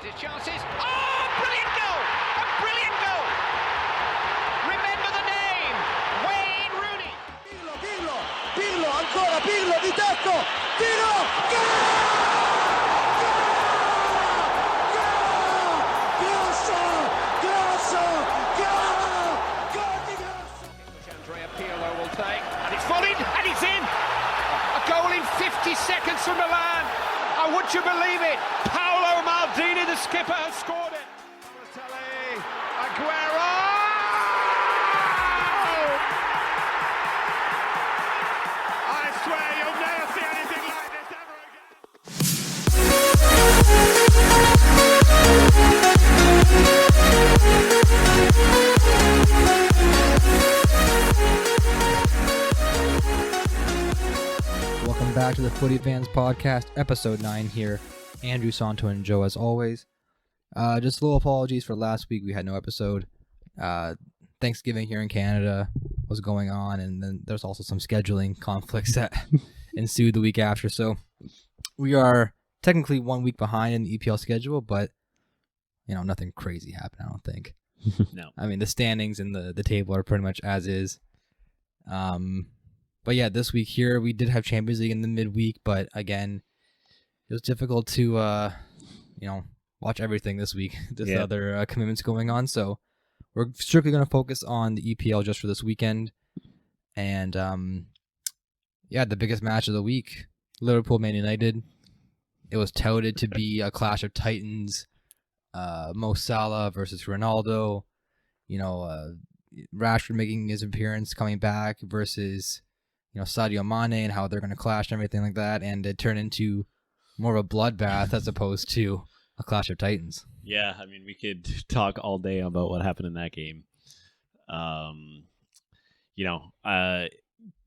his chances. Oh, brilliant goal! A brilliant goal! Remember the name, Wayne Rooney. Pirlo, ancora Pirlo di tacco, tiro, Andrea Pirlo will take, and it's volleyed, and it's in. A goal in 50 seconds from Milan. Oh, would you believe it? Paolo Maldini, the skipper, has scored it. Balotelli, Aguero! I swear you'll never see anything like this ever again. Welcome back to the Footy PHANS Podcast, episode 9 here. Andrew, Santo, and Joe as always. Just a little apologies for last week. We had no episode. Thanksgiving here in Canada was going on, and then there's also some scheduling conflicts that ensued the week after. So we are technically 1 week behind in the EPL schedule, but nothing crazy happened, I don't think. No. I mean, the standings and the table are pretty much as is. But yeah, this week here, we did have Champions League in the midweek, but again, it was difficult to, watch everything this week. There's other commitments going on, so we're strictly going to focus on the EPL just for this weekend. And, the biggest match of the week, Liverpool Man United. It was touted to be a clash of titans, Mo Salah versus Ronaldo, Rashford making his appearance, coming back versus Sadio Mane, and how they're going to clash and everything like that, and it turned into more of a bloodbath as opposed to a clash of titans. Yeah, I mean, we could talk all day about what happened in that game.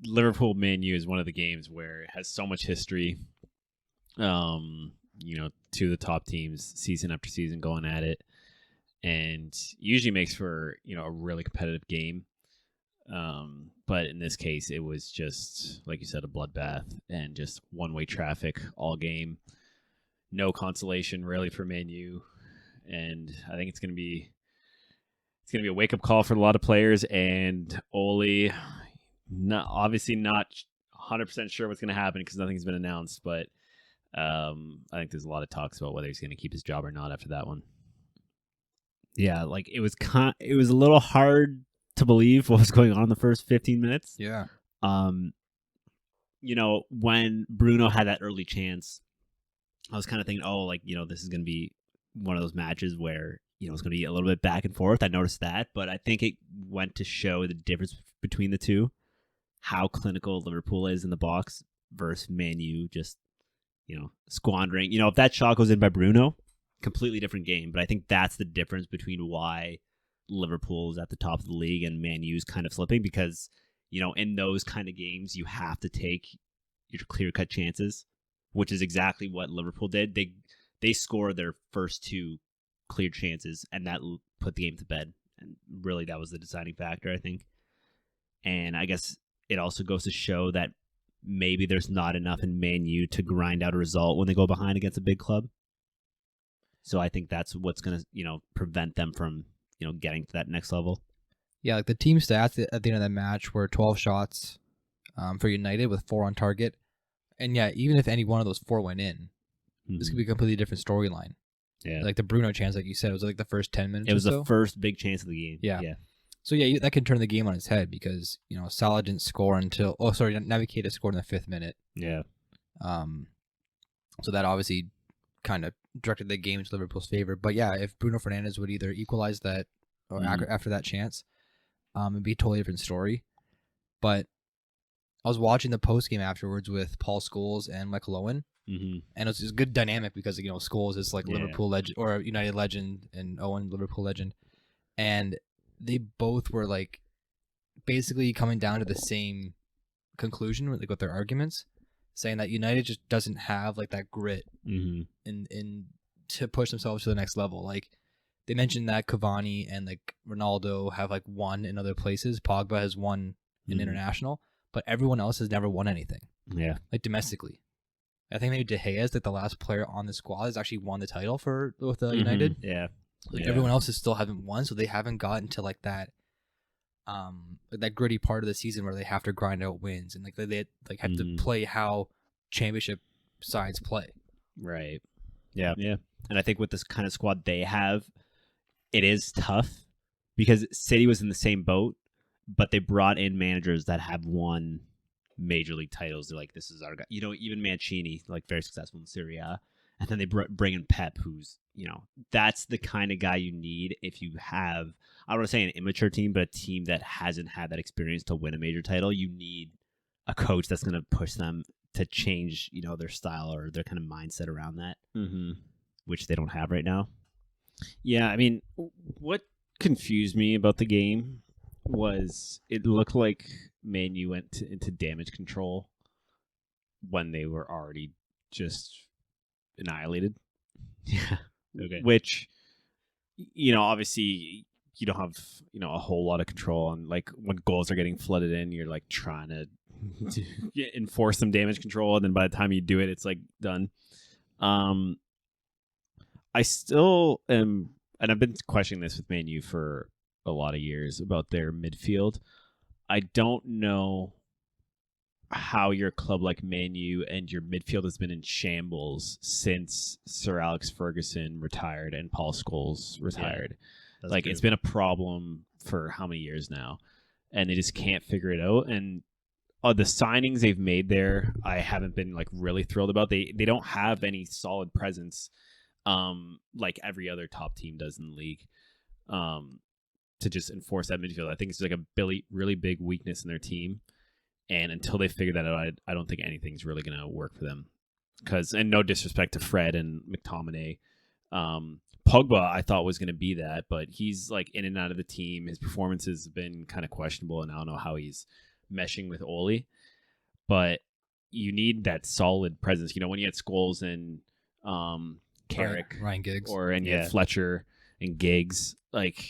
Liverpool Man U is one of the games where it has so much history. Two of the top teams season after season going at it, and usually makes for a really competitive game. But in this case, it was just, like you said, a bloodbath and just one-way traffic all game. No consolation really for Man U, and I think it's gonna be a wake-up call for a lot of players. And Ole, obviously not 100% sure what's gonna happen because nothing's been announced. But I think there's a lot of talks about whether he's gonna keep his job or not after that one. Yeah, like it was a little hard to believe what was going on in the first 15 minutes. Yeah. When Bruno had that early chance, I was kind of thinking, this is going to be one of those matches where, it's going to be a little bit back and forth. I noticed that, but I think it went to show the difference between the two, how clinical Liverpool is in the box versus Man U just, squandering. If that shot goes in by Bruno, completely different game, but I think that's the difference between why Liverpool is at the top of the league and Man U's kind of slipping, because in those kind of games you have to take your clear-cut chances, which is exactly what Liverpool did. They scored their first two clear chances, and that put the game to bed, and really that was the deciding factor, I think. And I guess it also goes to show that maybe there's not enough in Man U to grind out a result when they go behind against a big club. So I think that's what's going to prevent them from getting to that next level. Yeah, like the team stats at the end of that match were 12 shots for United with 4 on target. And yeah, even if any one of those 4 went in, this could be a completely different storyline. Yeah. Like the Bruno chance, like you said, it was like the first 10 minutes It was or the first big chance of the game. Yeah. So yeah, that can turn the game on its head because, Salah didn't score until, Naby Keita scored in the 5th minute. Yeah. So that obviously kind of directed the game into Liverpool's favor. But yeah, if Bruno Fernandes would either equalize that or after that chance, it'd be a totally different story. But I was watching the post game afterwards with Paul Scholes and Michael Owen, and it was just a good dynamic because Scholes is like Liverpool legend or United legend, and Owen Liverpool legend, and they both were like basically coming down to the same conclusion with their arguments, saying that United just doesn't have like that grit in to push themselves to the next level. Like they mentioned that Cavani and like Ronaldo have like won in other places. Pogba has won in international, but everyone else has never won anything. Yeah, like domestically. I think maybe De Gea is like the last player on the squad that's actually won the title with United. Yeah. Like everyone else still haven't won, so they haven't gotten to like that that gritty part of the season where they have to grind out wins and like they like have to play how championship sides play. Right. Yeah. Yeah. And I think with this kind of squad they have, it is tough because City was in the same boat, but they brought in managers that have won major league titles. They're like, this is our guy. You know, even Mancini, like very successful in Serie A. And then they bring in Pep, who's, you know, that's the kind of guy you need if you have, I don't want to say an immature team, but a team that hasn't had that experience to win a major title. You need a coach that's going to push them to change, you know, their style or their kind of mindset around that, which they don't have right now. Yeah, I mean, what confused me about the game was it looked like Man U went into damage control when they were already just annihilated. Yeah. Okay. Which, you know, obviously you don't have, you know, a whole lot of control on, like, when goals are getting flooded in, you're like trying to enforce some damage control, and then by the time you do it, it's like done. I still am, and I've been questioning this with Man U for a lot of years about their midfield. I don't know how your club like Man U and your midfield has been in shambles since Sir Alex Ferguson retired and Paul Scholes retired. Yeah, like true. It's been a problem for how many years now, and they just can't figure it out. And the signings they've made there, I haven't been like really thrilled about. They don't have any solid presence, like every other top team does in the league, to just enforce that midfield. I think it's like a really big weakness in their team. And until they figure that out, I don't think anything's really going to work for them. And no disrespect to Fred and McTominay. Pogba, I thought was going to be that, but he's like in and out of the team. His performances have been kind of questionable, and I don't know how he's meshing with Ole. But you need that solid presence. You know, when you had Scholes and Carrick, Ryan Giggs, and you had Fletcher and Giggs, like,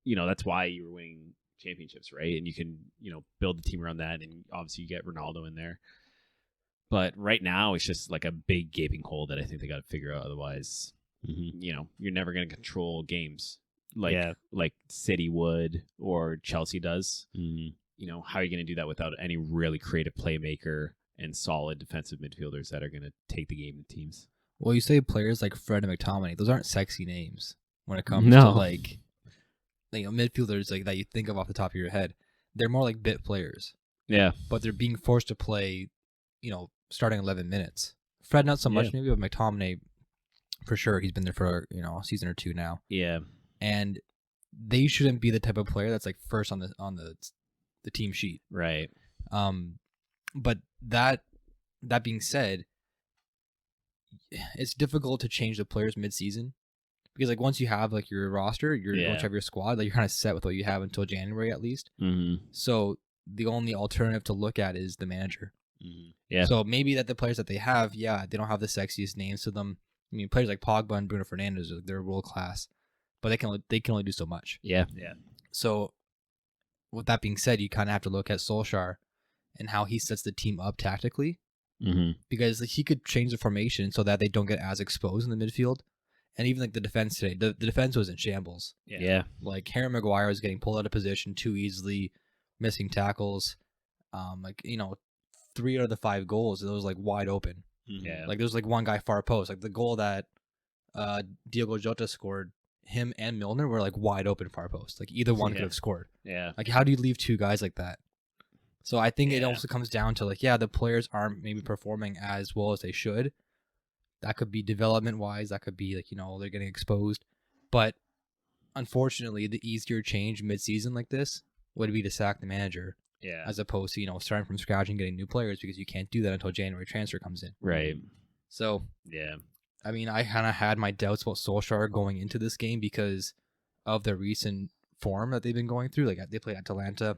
you know, that's why you were winning championships, right? And you can, you know, build the team around that, and obviously you get Ronaldo in there. But right now it's just like a big gaping hole that I think they got to figure out. Otherwise, you know, you're never going to control games like City would or Chelsea does. You know, how are you going to do that without any really creative playmaker and solid defensive midfielders that are going to take the game to teams? Well, you say players like Fred and McTominay; those aren't sexy names when it comes to like, you know, midfielders like that you think of off the top of your head. They're more like bit players. Yeah, but they're being forced to play, you know, starting 11 minutes. Fred not so much maybe, but McTominay for sure. He's been there for, you know, a season or two now. Yeah, and they shouldn't be the type of player that's like first on the team sheet, right? But that being said, it's difficult to change the players mid-season because like once you have like your roster, once you have your squad, like you're kind of set with what you have until January at least. So the only alternative to look at is the manager. Yeah. So maybe that the players that they have, they don't have the sexiest names to them. I mean, players like Pogba and Bruno Fernandes, they're world class, but they can only do so much. Yeah. So with that being said, you kind of have to look at Solskjaer and how he sets the team up tactically, because like, he could change the formation so that they don't get as exposed in the midfield. And even like the defense today, the defense was in shambles. Yeah. Like Harry Maguire was getting pulled out of position too easily, missing tackles. Like, you know, 3 out of the 5 goals, it was like wide open. Yeah. Like there was like one guy far post. Like the goal that Diogo Jota scored, him and Milner were like wide open far post. Like either one could have scored. Yeah. Like how do you leave 2 guys like that? So I think it also comes down to like, the players aren't maybe performing as well as they should. That could be development wise. That could be like, you know, they're getting exposed. But unfortunately, the easier change mid-season like this would be to sack the manager. Yeah. As opposed to, you know, starting from scratch and getting new players, because you can't do that until January transfer comes in. Right. So, yeah. I mean, I kind of had my doubts about Solskjaer going into this game because of the recent form that they've been going through. Like they played Atalanta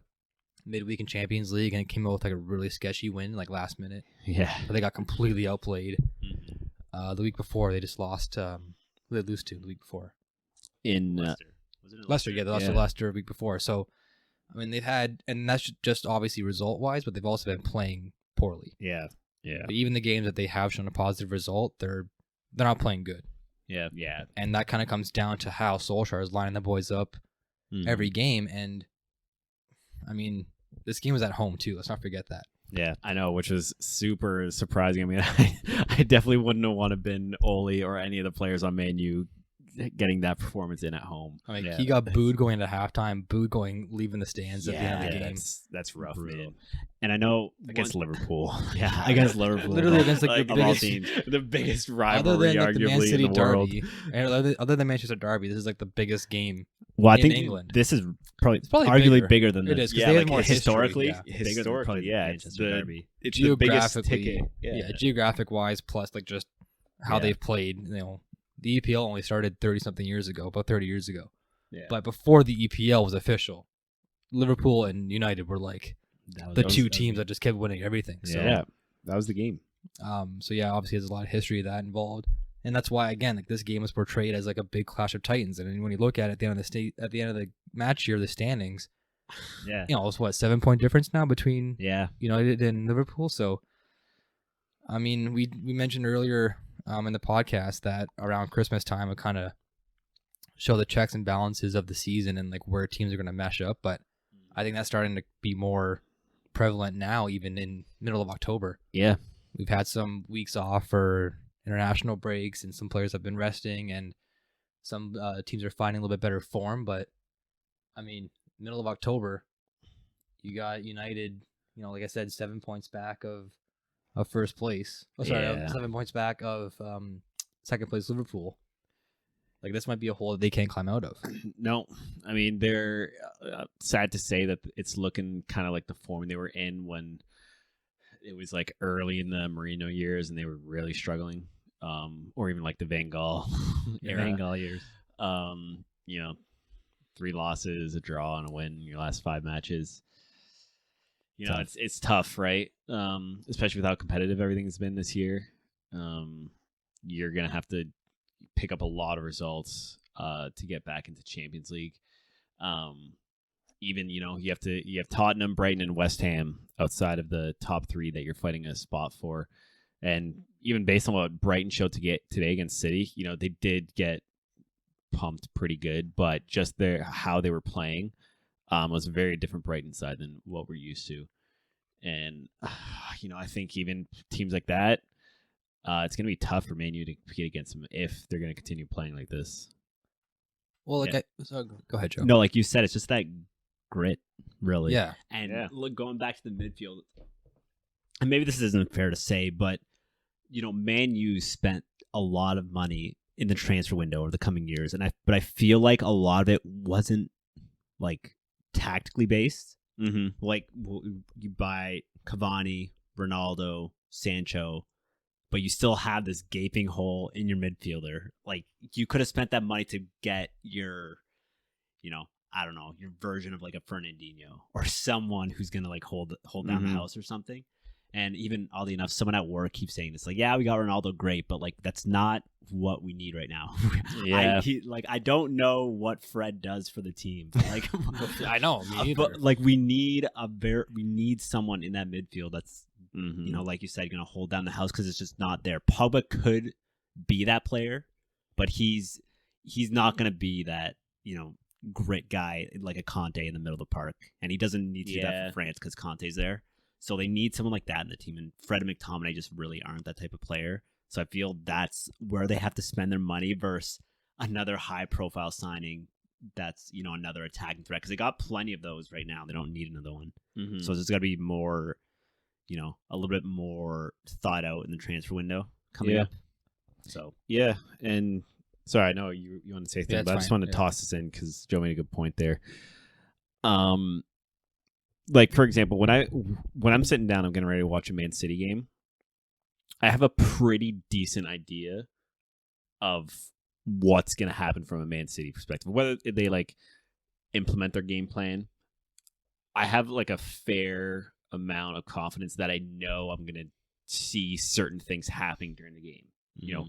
midweek in Champions League, and it came out with like a really sketchy win, like last minute. Yeah. But they got completely outplayed. The week before, they just lost. Who did they lose to the week before? In Leicester. Was it Leicester, they lost to Leicester a week before. So, I mean, they've had, and that's just obviously result-wise, but they've also been playing poorly. Yeah. Yeah. But even the games that they have shown a positive result, they're not playing good. Yeah. And that kind of comes down to how Solskjaer is lining the boys up every game. And I mean, this game was at home too. Let's not forget that. Yeah, I know, which was super surprising. I mean, I definitely wouldn't have wanted to been Ole or any of the players on Man U getting that performance in at home. I mean, he got booed going into halftime, booed leaving the stands at the end of the game. That's rough, Brutal. man. And I know against Liverpool. Yeah, against Liverpool. Literally against the of all biggest teams, the biggest other rivalry, than the Man arguably, City in the world. derby, and other than Manchester derby, this is like the biggest game. Well, I in think England. this is probably bigger. arguably bigger than It this. is, 'cause they have more history, historically, yeah. Bigger than historically, probably the yeah, Manchester Derby. it's the biggest Geographically, ticket. yeah, geographic wise, plus like just how they've played. You know, the EPL only started 30-something years ago, about 30 years ago. Yeah. But before the EPL was official, Liverpool and United were like the two teams that just kept winning everything. So, Yeah, that was the game. so yeah, obviously there's a lot of history of that involved, and that's why again, like this game was portrayed as like a big clash of titans. And when you look at it at the end of the match here, the standings, Yeah. you know, it's what 7-point difference now between Yeah. United and Liverpool. So, I mean, we mentioned earlier in the podcast that around Christmas time, it kind of show the checks and balances of the season and like where teams are going to mesh up. But I think that's starting to be more prevalent now, even in middle of October. Yeah, We've had some weeks off for international breaks, and some players have been resting, and some teams are finding a little bit better form. But I mean, middle of October, you got United, you know, like I said, 7 points back of first place. Oh, sorry, Yeah. 7 points back of second place Liverpool. Like this might be a hole that they can't climb out of. no, I mean they're sad to say that it's looking kind of like the form they were in when it was like early in the Mourinho years and they were really struggling, or even like the Van Gaal era. Van Gaal years. You know, 3 losses, a draw, and a win in your last 5 matches. You know, it's tough, right? Especially with how competitive everything's been this year. You're gonna have to pick up a lot of results to get back into Champions League. Even, you know, you have Tottenham, Brighton, and West Ham outside of the top 3 that you're fighting a spot for. And even based on what Brighton showed today against City, you know, they did get pumped pretty good, but just how they were playing was a very different Brighton side than what we're used to. And, you know, I think even teams like that, it's going to be tough for Man U to compete against them if they're going to continue playing like this. Well, like Yeah. so go ahead, Joe. No, like you said, it's just that grit, really. Yeah. And look, going back to the midfield, and maybe this isn't fair to say, but you know, Man U spent a lot of money in the transfer window over the coming years, but I feel like a lot of it wasn't like tactically based. Mm-hmm. Like you buy Cavani, Ronaldo, Sancho, but you still have this gaping hole in your midfielder. Like you could have spent that money to get your, you know, I don't know, your version of like a Fernandinho or someone who's gonna like hold down the house or something. And even oddly enough, someone at work keeps saying this, like, yeah, we got Ronaldo, great, but like that's not what we need right now. Yeah. I don't know what Fred does for the team. But, like, I know, me neither. but like we need someone in that midfield that's Mm-hmm. you know, like you said, going to hold down the house because it's just not there. Pogba could be that player, but he's not going to be that, you know, grit guy like a Conte in the middle of the park, and he doesn't need to do that for France because Conte's there. So they need someone like that in the team, and Fred and McTominay just really aren't that type of player. So I feel that's where they have to spend their money versus another high-profile signing that's, you know, another attacking threat, because they got plenty of those right now. They don't need another one. Mm-hmm. So there's got to be more, you know, a little bit more thought out in the transfer window coming up. So Yeah, and sorry, I know you want to say something, it's but I just fine. wanted to toss this in because Joe made a good point there. Like for example, when I'm sitting down, I'm getting ready to watch a Man City game. I have a pretty decent idea of what's going to happen from a Man City perspective, whether they like implement their game plan. I have like a fair amount of confidence that I know I'm going to see certain things happening during the game. You know,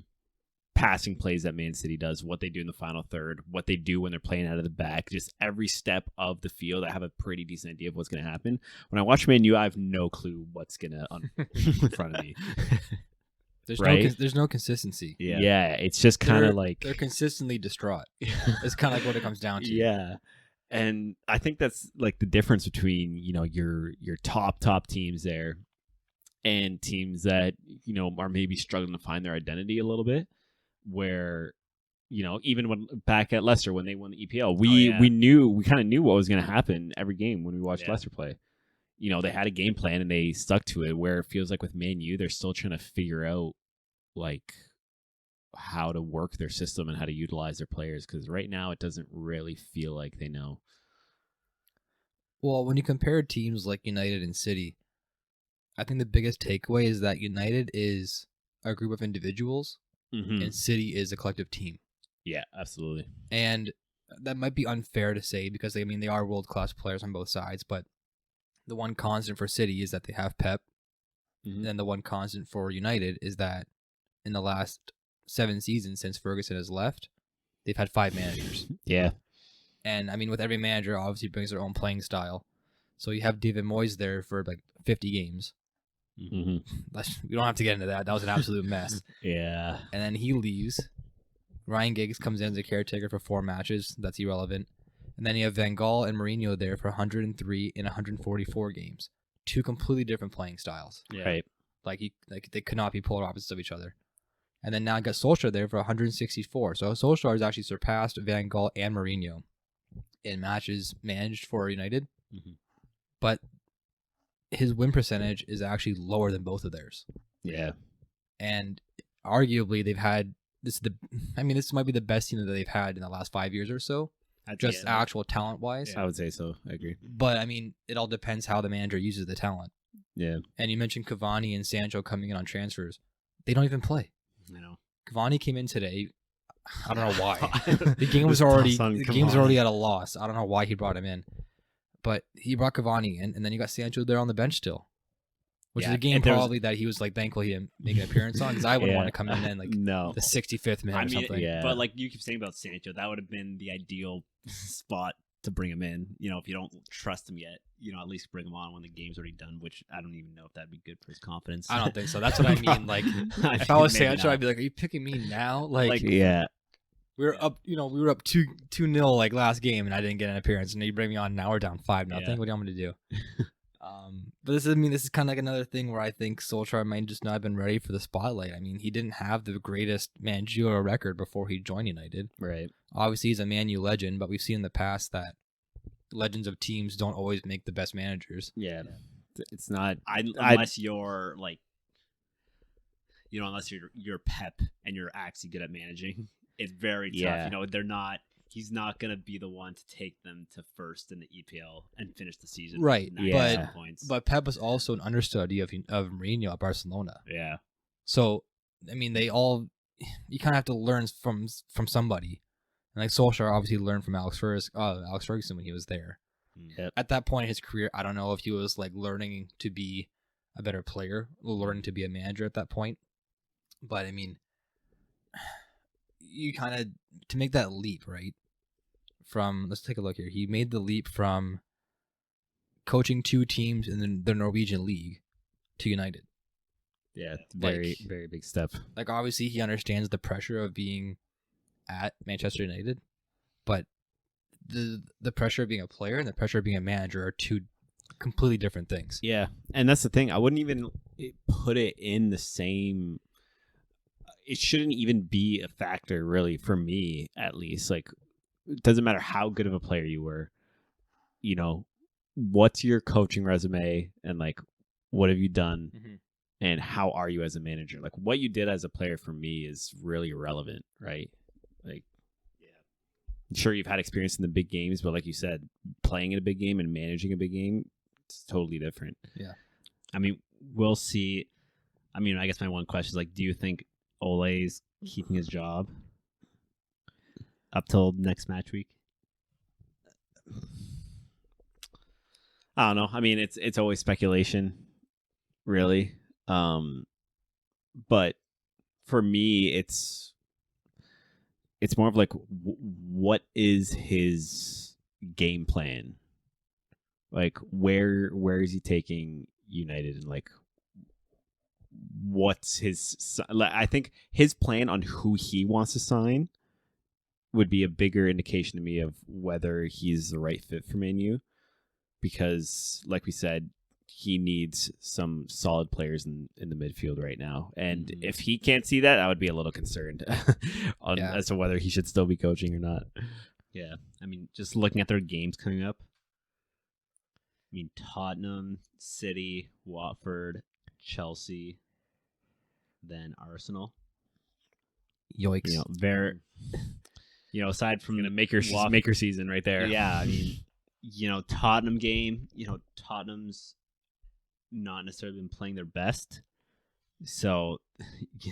passing plays that Man City does, what they do in the final third, what they do when they're playing out of the back, just every step of the field, I have a pretty decent idea of what's going to happen. When I watch Man U, I have no clue what's going to in front of me. There's no consistency. Yeah, it's just kind of like they're consistently distraught. It's kind of like what it comes down to. Yeah. And I think that's like the difference between, your top teams there and teams that, are maybe struggling to find their identity a little bit, where, even when back at Leicester, when they won the EPL, we kind of knew what was going to happen every game when we watched Leicester play. They had a game plan and they stuck to it, where it feels like with Man U, they're still trying to figure out like how to work their system and how to utilize their players, because right now it doesn't really feel like they know. Well, when you compare teams like United and City, I think the biggest takeaway is that United is a group of individuals and City is a collective team. Yeah, absolutely. And that might be unfair to say because they are world-class players on both sides, but the one constant for City is that they have Pep. And the one constant for United is that in the last 7 seasons since Ferguson has left, they've had 5 managers. Yeah. And with every manager obviously brings their own playing style. So you have David Moyes there for like 50 games. We don't have to get into that. That was an absolute mess. Yeah. And then he leaves. Ryan Giggs comes in as a caretaker for 4 matches. That's irrelevant. And then you have Van Gaal and Mourinho there for 103 in 144 games. 2 completely different playing styles. Yeah. Right. Like they could not be polar opposites of each other. And then now I got Solskjaer there for 164. So Solskjaer has actually surpassed Van Gaal and Mourinho in matches managed for United. But his win percentage is actually lower than both of theirs. Yeah. And arguably they've had this might be the best team that they've had in the last 5 years or so. Just actual talent wise. I would say so. I agree. But it all depends how the manager uses the talent. Yeah. And you mentioned Cavani and Sancho coming in on transfers. They don't even play. I know. Cavani came in today. I don't know why. The game was already at a loss. I don't know why he brought him in. But he brought Cavani in, and then you got Sancho there on the bench still. Which is a game probably that he was like thankful he didn't make an appearance on, because I wouldn't want to come in like the 65th minute or something. Yeah. But like you keep saying about Sancho, that would have been the ideal spot to bring him in. If you don't trust him yet, at least bring him on when the game's already done, which I don't even know if that'd be good for his confidence. I don't think so. That's what I mean. Like, if I was Sancho, I'd be like, are you picking me now? Like yeah. We were up, we were up 2-0 like last game, and I didn't get an appearance. And now you bring me on, now we're down 5-0. What do you want me to do? But this is kind of like another thing where I think Solskjaer might just not have been ready for the spotlight. He didn't have the greatest managerial record before he joined United. Right. Obviously, he's a Man U legend, but we've seen in the past that legends of teams don't always make the best managers. Yeah. It's not unless you're like, unless you're Pep and you're actually good at managing. It's very tough. He's not going to be the one to take them to first in the EPL and finish the season. Right. Yeah. But Pep was also an understudy of Mourinho at Barcelona. Yeah. So, they all, you kind of have to learn from somebody. And like Solskjaer obviously learned from Alex Ferguson when he was there. Yep. At that point in his career, I don't know if he was like learning to be a better player, learning to be a manager at that point. But you kind of, to make that leap, right? Let's take a look here. He made the leap from coaching 2 teams in the Norwegian league to United. Yeah, very, very big step. Like, obviously, he understands the pressure of being at Manchester United, but the pressure of being a player and the pressure of being a manager are 2 completely different things. Yeah, and that's the thing. I wouldn't even put it in the same. It shouldn't even be a factor, really, for me, at least. Like, it doesn't matter how good of a player you were. What's your coaching resume, and like, what have you done, and how are you as a manager? Like, what you did as a player for me is really irrelevant, right? Like, I'm sure you've had experience in the big games, but like you said, playing in a big game and managing a big game, it's totally different. Yeah. We'll see. I guess my one question is, like, do you think Ole's keeping his job up till next match week? I don't know. It's always speculation, really. But for me, it's it's more of like what is his game plan? Like where is he taking United, and like what's his? I think his plan on who he wants to sign would be a bigger indication to me of whether he's the right fit for Man U, because like we said, he needs some solid players in the midfield right now. And if he can't see that, I would be a little concerned as to whether he should still be coaching or not. Yeah. I mean, just looking at their games coming up, I mean, Tottenham, City, Watford, Chelsea, then Arsenal. Yikes. Aside from Gonna make your season right there. Yeah, I mean, Tottenham game, Tottenham's not necessarily been playing their best. So,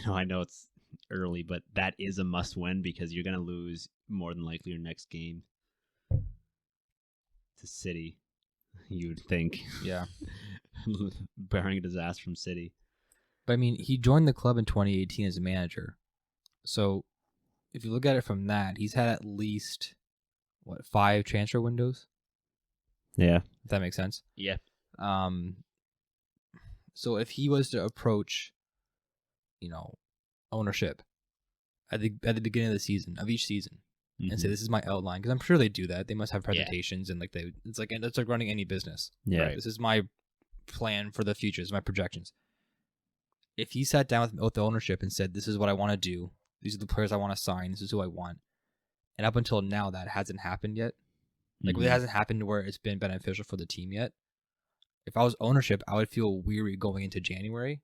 I know it's early, but that is a must win because you're going to lose more than likely your next game to City, you would think. Yeah. Barring a disaster from City. But I mean, he joined the club in 2018 as a manager. So if you look at it from that, he's had at least, 5 transfer windows? Yeah. If that makes sense. Yeah. So if he was to approach, ownership at the beginning of the season, of each season, and say, this is my outline, because I'm sure they do that. They must have presentations and it's like running any business. Yeah. Right? This is my plan for the future. This is my projections. If he sat down with the ownership and said, this is what I want to do, these are the players I want to sign, this is who I want, and up until now that hasn't happened yet, it hasn't happened where it's been beneficial for the team yet. If I was ownership, I would feel weary going into January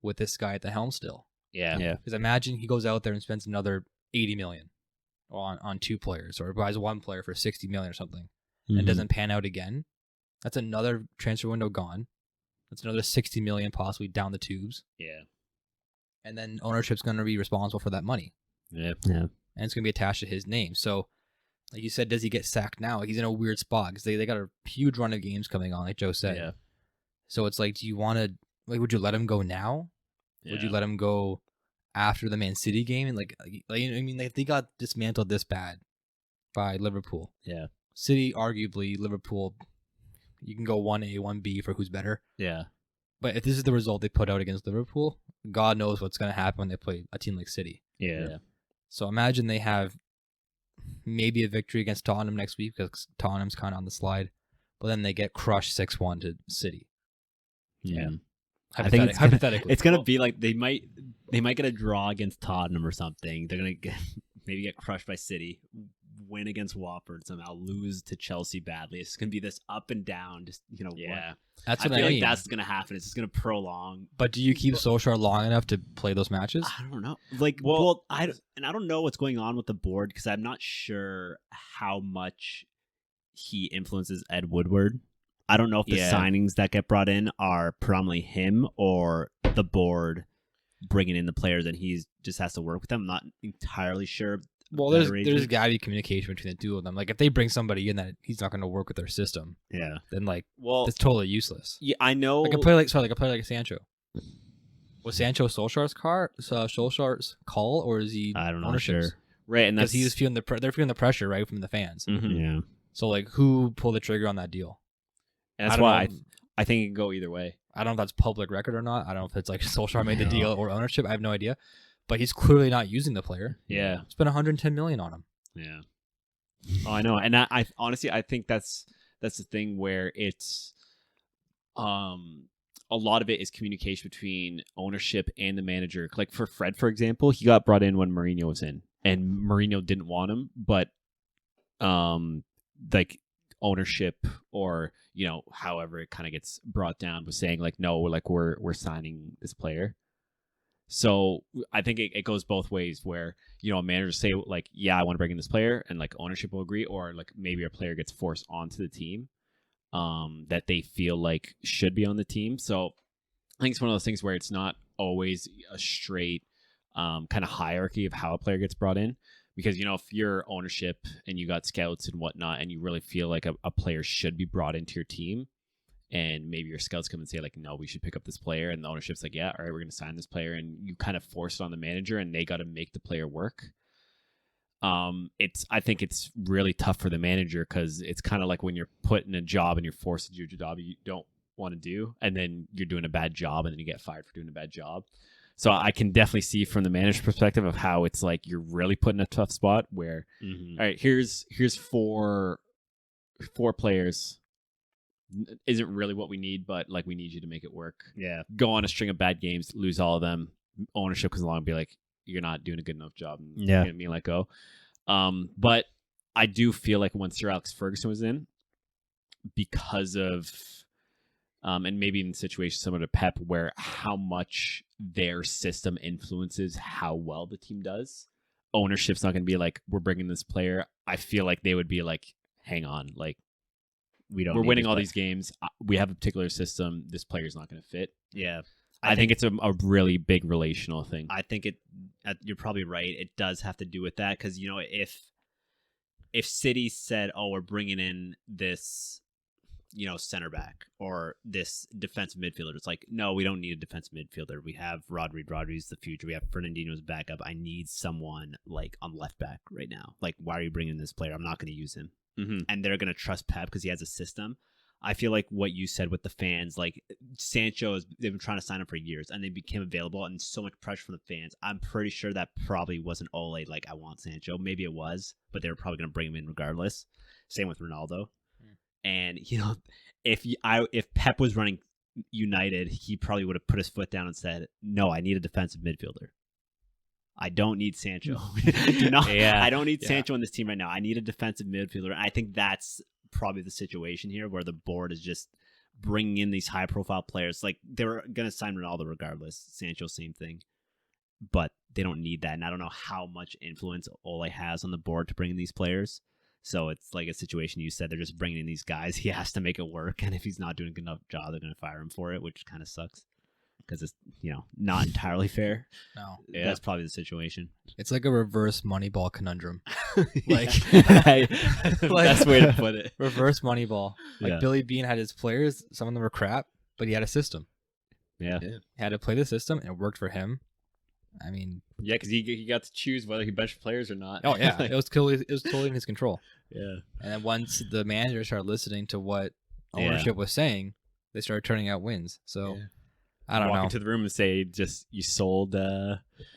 with this guy at the helm still. Yeah. Because imagine he goes out there and spends another 80 million on 2 players, or buys 1 player for 60 million or something, and doesn't pan out again. That's another transfer window gone. That's another 60 million possibly down the tubes. Yeah. And then ownership's going to be responsible for that money. Yeah. Yeah. And it's going to be attached to his name. So, like you said, does he get sacked now? He's in a weird spot because they got a huge run of games coming on, like Joe said. Yeah. So it's like, do you want to, would you let him go now? Yeah. Would you let him go after the Man City game? And they got dismantled this bad by Liverpool. Yeah. City, arguably, Liverpool, you can go 1A, 1B for who's better. Yeah. But if this is the result they put out against Liverpool, God knows what's going to happen when they play a team like City. Yeah. So imagine they have maybe a victory against Tottenham next week because Tottenham's kind of on the slide, but then they get crushed 6-1 to City. Yeah. I think Hypothetically. It's gonna be like they might get a draw against Tottenham or something. They're gonna maybe get crushed by City, win against Watford somehow, lose to Chelsea badly. It's gonna be this up and down. Just Yeah. That's I what feel I like mean. that's gonna happen. It's just gonna prolong. But do you keep Solskjaer long enough to play those matches? I don't know. I don't know what's going on with the board because I'm not sure how much he influences Ed Woodward. I don't know if the signings that get brought in are predominantly him or the board bringing in the players and he just has to work with them. I'm not entirely sure. Well, there's got to be communication between the two of them. Like, if they bring somebody in that he's not going to work with their system, then that's totally useless. Yeah, I know. Like a player like Sancho. Was Sancho Solskjaer's call, or is he? I don't know. Ownership's? Sure. Right, and because he's feeling they're feeling the pressure right from the fans. Mm-hmm. Yeah. So like, who pulled the trigger on that deal? And that's why I think it can go either way. I don't know if that's public record or not. I don't know if it's like Solskjaer made the deal or ownership. I have no idea. But he's clearly not using the player. Yeah. Spent 110 million on him. Yeah. Oh, I know. And I honestly, I think that's the thing where it's a lot of it is communication between ownership and the manager. Like for Fred, for example, he got brought in when Mourinho was in, and Mourinho didn't want him, but like ownership or however it kind of gets brought down was saying like, no, like we're signing this player. So I think it goes both ways where, a manager say like, yeah, I want to bring in this player, and like ownership will agree, or like maybe a player gets forced onto the team that they feel like should be on the team. So I think it's one of those things where it's not always a straight kind of hierarchy of how a player gets brought in. Because, if you're ownership and you got scouts and whatnot, and you really feel like a player should be brought into your team, and maybe your scouts come and say like, no, we should pick up this player, and the ownership's like, yeah, all right, we're going to sign this player, and you kind of force it on the manager and they got to make the player work. I think it's really tough for the manager because it's kind of like when you're put in a job and you're forced to do a job you don't want to do, and then you're doing a bad job and then you get fired for doing a bad job. So I can definitely see from the manager's perspective of how it's like you're really put in a tough spot where, all right, here's four players. Isn't really what we need, but like we need you to make it work. Yeah. Go on a string of bad games, lose all of them. Ownership comes along and be like, you're not doing a good enough job. And Yeah. You're going to be let go. But I do feel like when Sir Alex Ferguson was in, because of, and maybe in situations similar to Pep, where how much their system influences how well the team does, ownership's not going to be like, we're bringing this player. I feel like they would be like, hang on, like, we're winning all these games. We have a particular system. This player's not going to fit. Yeah. I think it's a really big relational thing. I think you're probably right. It does have to do with that because, you know, if City said, oh, we're bringing in this, you know, center back or this defensive midfielder, it's like, no, we don't need a defensive midfielder. We have Rodri's the future. We have Fernandinho's backup. I need someone like on left back right now. Like, why are you bringing this player? I'm not going to use him. Mm-hmm. And they're going to trust Pep because he has a system. I feel like what you said with the fans, like Sancho, they've been trying to sign him for years and they became available and so much pressure from the fans. I'm pretty sure that probably wasn't Ole, like, I want Sancho. Maybe it was, but they were probably going to bring him in regardless. Same with Ronaldo. And, you know, if Pep was running United, he probably would have put his foot down and said, no, I need a defensive midfielder. I don't need Sancho. I don't need Sancho on this team right now. I need a defensive midfielder. And I think that's probably the situation here where the board is just bringing in these high-profile players. Like, they were going to sign Ronaldo regardless. Sancho, same thing. But they don't need that. And I don't know how much influence Ole has on the board to bring in these players. So it's like a situation you said. They're just bringing in these guys. He has to make it work. And if he's not doing a good enough job, they're going to fire him for it, which kind of sucks. Because it's, you know, not entirely fair. No. Yeah. That's probably the situation. It's like a reverse Moneyball conundrum. Like, Best way to put it. Reverse Moneyball. Like Yeah. Billy Bean had his players. Some of them were crap, but he had a system. Yeah. He had to play the system, and it worked for him. I mean, Yeah, because he got to choose whether he benched players or not. oh yeah, it was totally in his control. Yeah. And then once the manager started listening to what ownership was saying, they started turning out wins. So I don't Walk know. into the room and say, just, you sold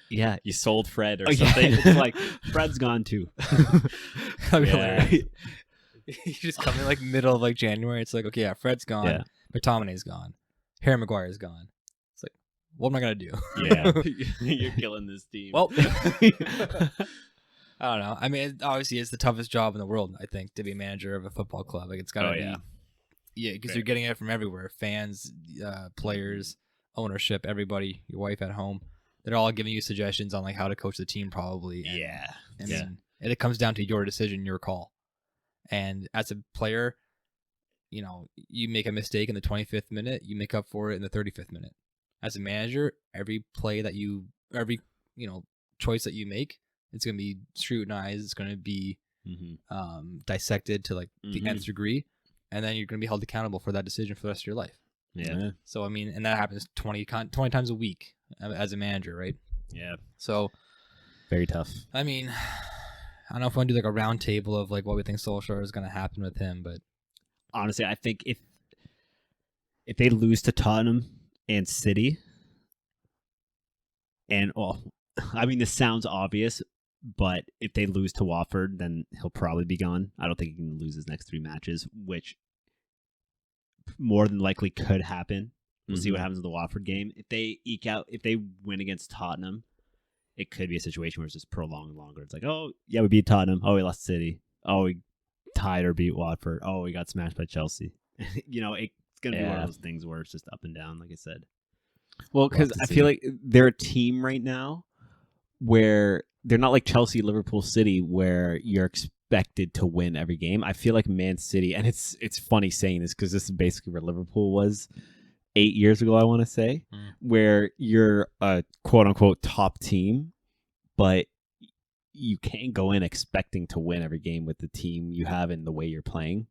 you sold Fred or Oh, something. yeah. It's like, Fred's gone too. That'd be Yeah. hilarious. You just come in like middle of like January. It's like, okay, yeah, Fred's gone. Yeah. McTominay's gone. Harry Maguire's gone. It's like, what am I gonna do? Yeah. You're killing this team. Well, I don't know. I mean, it obviously it's the toughest job in the world, I think, to be manager of a football club. Like, it's gotta be, yeah, because you're getting it from everywhere: fans, players, ownership, everybody, your wife at home. They're all giving you suggestions on like how to coach the team, probably. And, I mean, and it comes down to your decision, your call. And as a player, you know, you make a mistake in the 25th minute, you make up for it in the 35th minute. As a manager, every play that every choice that you make, it's going to be scrutinized. It's going to be dissected to like the nth degree, and then you're going to be held accountable for that decision for the rest of your life. Yeah. So I mean, and that happens 20 times a week as a manager, right? Yeah. So Very tough. I mean, I don't know if I want to do like a round table of like what we think Solskjaer is going to happen with him, but Honestly, I think if they lose to Tottenham and City, and I mean, this sounds obvious, but if they lose to Watford, then he'll probably be gone. I don't think he can lose his next 3 matches, which more than likely could happen. We'll see what happens in the Watford game. If they win against Tottenham, it could be a situation where it's just prolonged longer. It's like, oh yeah, we beat Tottenham. Oh, we lost City. Oh, we tied or beat Watford. Oh, we got smashed by Chelsea. It's gonna be one of those things where it's just up and down, like I said. Well, because I feel like they're a team right now where they're not like Chelsea, Liverpool, City, where you're expected to win every game. I feel like Man City, and it's funny saying this because this is basically where Liverpool was 8 years ago, I want to say, where you're a quote-unquote top team, but you can't go in expecting to win every game with the team you have and the way you're playing,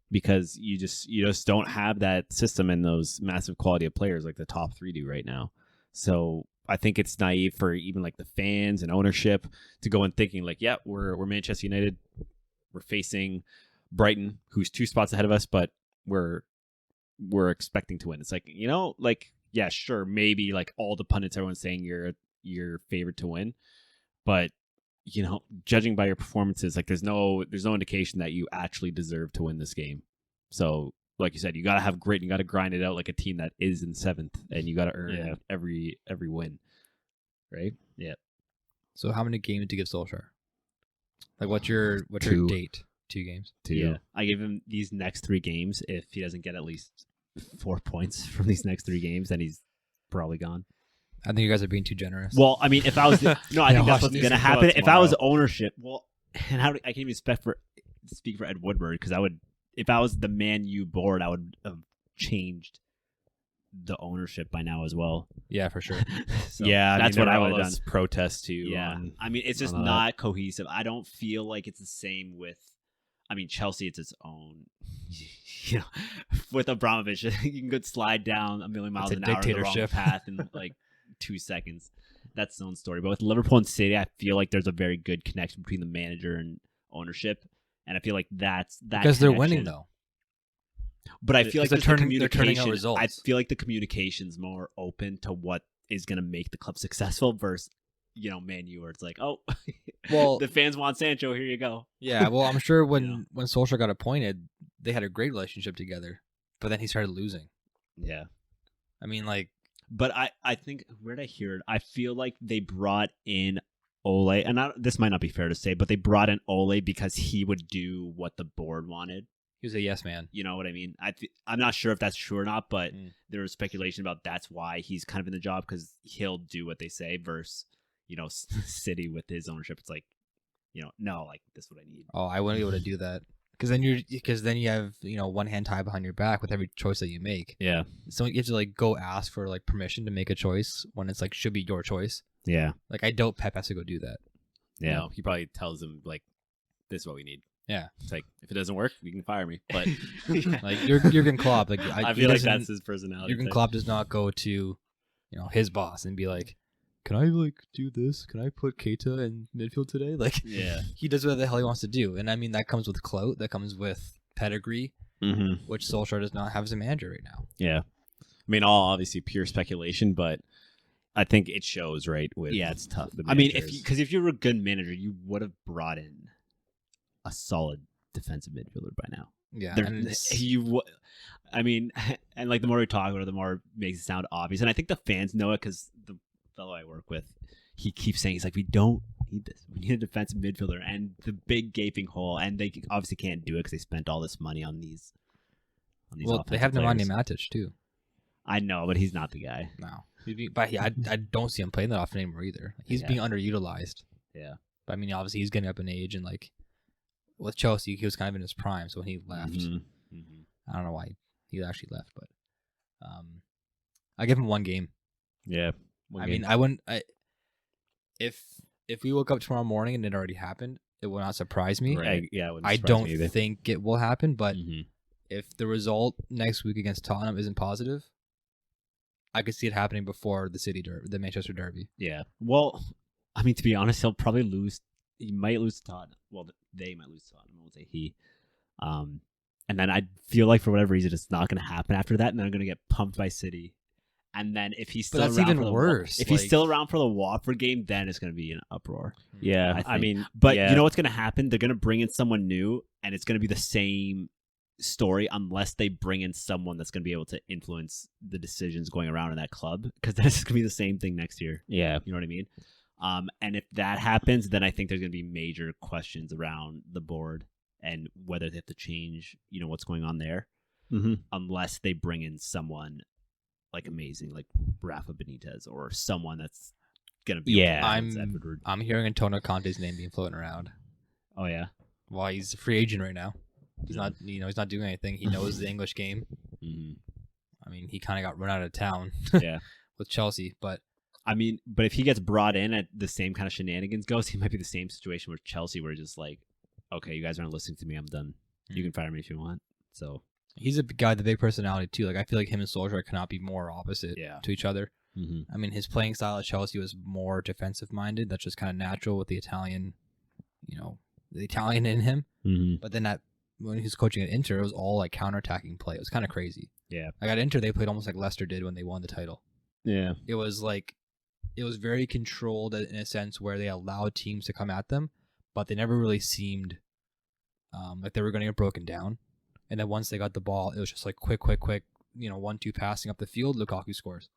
because you just don't have that system and those massive quality of players like the top 3 do right now. So I think it's naive for even like the fans and ownership to go in thinking like, yeah, we're Manchester United. We're facing Brighton, who's 2 spots ahead of us, but we're expecting to win. It's like, like, yeah, sure, maybe like all the pundits, everyone's saying you're favored to win, but judging by your performances, like there's no indication that you actually deserve to win this game. So, like you said, you got to have grit. You got to grind it out like a team that is in 7th, and you got to earn every win, right? Yeah. So, how many games do you give Solskjaer? Like, what's your 2. date? 2 games. 2. Yeah, I give him these next 3 games. If he doesn't get at least 4 points from these next 3 games, then he's probably gone. I think you guys are being too generous. Well, I mean, if I was I think that's what's going to happen. If I was ownership, and I can't even speak for Ed Woodward, because if I was the Man U board, I would have changed the ownership by now as well. Yeah, for sure. So that's what what I I would would have done. Protests too. Yeah, I mean, it's just not cohesive. I don't feel like it's the same with. I mean, Chelsea, it's its own. With Abramovich, you can go slide down a million miles an hour in the wrong path in like 2 seconds. That's its own story. But with Liverpool and City, I feel like there's a very good connection between the manager and ownership, and I feel like that's that because they're winning though. But I feel like they're turning out results. I feel like the communication's more open to what is going to make the club successful versus, Man U, where it's like, oh, well, the fans want Sancho. Here you go. Yeah, well, I'm sure when Solskjaer got appointed, they had a great relationship together, but then he started losing. Yeah, I mean, like, but I think where did I hear it? I feel like they brought in Ole, and this might not be fair to say, but they brought in Ole because he would do what the board wanted. He was a yes man. You know what I mean? I'm not sure if that's true or not, but there was speculation about that's why he's kind of in the job, because he'll do what they say versus, City with his ownership. It's like, no, like this is what I need. Oh, I wouldn't be able to do that. Because then you have one hand tied behind your back with every choice that you make. Yeah. So you have to like go ask for like permission to make a choice when it's like should be your choice. Yeah. Like I doubt Pep has to go do that. Yeah. He probably tells them like, this is what we need. Yeah. It's like, if it doesn't work, you can fire me. But like Jurgen Klopp, like I feel like that's his personality. Jurgen Klopp does not go to his boss and be like, can I like do this? Can I put Keita in midfield today? Like, yeah, he does what the hell he wants to do, and I mean that comes with clout, that comes with pedigree, which Solskjaer does not have as a manager right now. Yeah, I mean, all obviously pure speculation, but I think it shows, right? With it's tough. I mean, if you're a good manager, you would have brought in a solid defensive midfielder by now. Yeah, I mean, and like the more we talk about it, the more it makes it sound obvious, and I think the fans know it because the fellow I work with, he keeps saying, he's like, we don't need this. We need a defensive midfielder, and the big gaping hole, and they obviously can't do it because they spent all this money on these. Well, they have Nemanja Matic too. I know, but he's not the guy. No, but I don't see him playing that often anymore either. He's being underutilized. Yeah, but I mean, obviously he's getting up in age, and like with Chelsea, he was kind of in his prime. So when he left, I don't know why he actually left, but I give him 1 game. Yeah. I mean, I wouldn't. If we woke up tomorrow morning and it already happened, it would not surprise me. Right. I don't think it will happen, but if the result next week against Tottenham isn't positive, I could see it happening before the Manchester Derby. Yeah. Well, I mean, to be honest, he'll probably lose. He might lose to Tottenham. Well, they might lose to Tottenham. I won't say he. And then I feel like for whatever reason, it's not going to happen after that, and then I'm going to get pumped by City. And then if he's still that's around even worse. If he's still around for the Watford game, then it's going to be an uproar. Yeah, I mean, but you know what's going to happen? They're going to bring in someone new, and it's going to be the same story unless they bring in someone that's going to be able to influence the decisions going around in that club. Because then it's going to be the same thing next year. Yeah, you know what I mean. And if that happens, then I think there's going to be major questions around the board and whether they have to change, what's going on there, unless they bring in someone like amazing, like Rafa Benitez or someone that's gonna be. Yeah, I'm hearing Antonio Conte's name being floating around. Oh yeah, well, he's a free agent right now. He's not, he's not doing anything. He knows the English game. I mean, he kind of got run out of town. With Chelsea, but I mean, but if he gets brought in at the same kind of shenanigans goes, he might be the same situation with Chelsea, where just like, okay, you guys aren't listening to me, I'm done. You can fire me if you want. So. He's a guy with a big personality too. Like I feel like him and Solskjaer cannot be more opposite to each other. I mean, his playing style at Chelsea was more defensive-minded. That's just kind of natural with the Italian, the Italian in him. But then when he was coaching at Inter, it was all like counter-attacking play. It was kind of crazy. Yeah. Like at Inter, they played almost like Leicester did when they won the title. Yeah. It was very controlled in a sense where they allowed teams to come at them, but they never really seemed like they were going to get broken down. And then once they got the ball, it was just like quick, 1-2 passing up the field. Lukaku scores.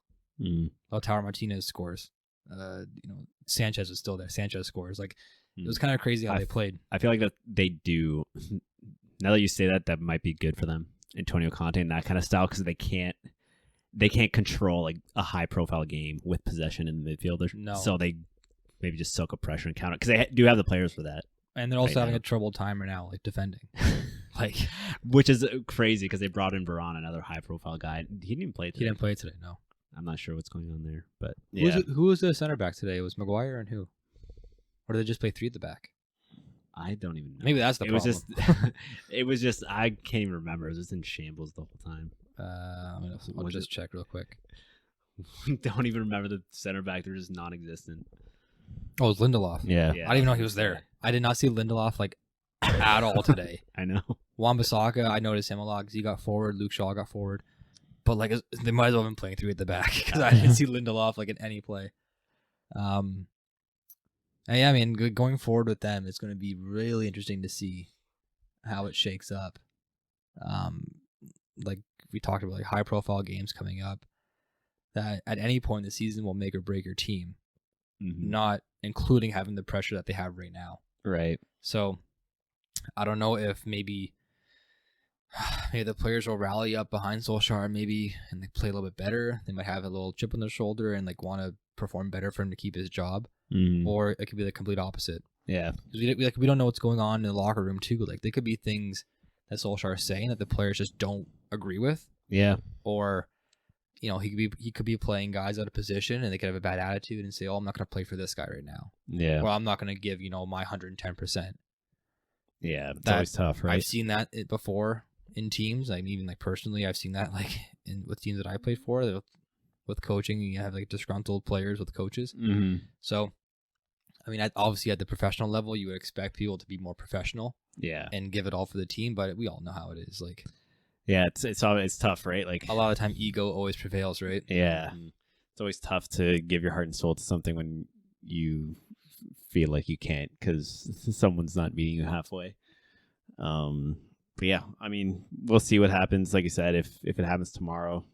Lautaro Martinez scores. Sanchez is still there. Sanchez scores. Like it was kind of crazy how they played. I feel like that they do. Now that you say that, that might be good for them, Antonio Conte and that kind of style, because they can't control like a high profile game with possession in the midfield. No. So they maybe just soak up pressure and counter, because they do have the players for that. And they're also right having now. a troubled time right now, like defending. Like, which is crazy because they brought in Varane, another high profile guy. He didn't even play today. he didn't play today, no. I'm not sure what's going on there, but Who was the center back today? It was Maguire and who? Or did they just play 3 at the back? I don't even know. Maybe that's the problem. It was just I can't even remember. It was just in shambles the whole time. I'll just check real quick. Don't even remember the center back. They're just non-existent. Oh, it was Lindelof. Yeah. I didn't even know he was there. I did not see Lindelof like at all today. I know. Wan-Bissaka, I noticed him a lot because he got forward. Luke Shaw got forward. But like they might as well have been playing 3 at the back because I didn't see Lindelof like in any play. And yeah, I mean, going forward with them, it's going to be really interesting to see how it shakes up. Like we talked about, like high-profile games coming up that at any point in the season will make or break your team, not including having the pressure that they have right now. Right. So I don't know if maybe the players will rally up behind Solskjaer and they play a little bit better. They might have a little chip on their shoulder and like want to perform better for him to keep his job. Or it could be the complete opposite. Yeah. Because we don't know what's going on in the locker room too. Like there could be things that Solskjaer is saying that the players just don't agree with. Yeah. Or he could be playing guys out of position and they could have a bad attitude and say, "Oh, I'm not going to play for this guy right now." Yeah. Or I'm not going to give my 110%. Yeah. It's always tough, right? I've seen that before in teams. I mean, even like personally, I've seen that like with teams that I played for. With coaching, you have like disgruntled players with coaches. So, I mean, obviously at the professional level, you would expect people to be more professional, and give it all for the team. But we all know how it is. Like, yeah, it's tough, right? Like a lot of the time, ego always prevails, right? Yeah, it's always tough to give your heart and soul to something when you feel like you can't because someone's not meeting you halfway. But yeah, I mean, we'll see what happens. Like you said, if it happens tomorrow,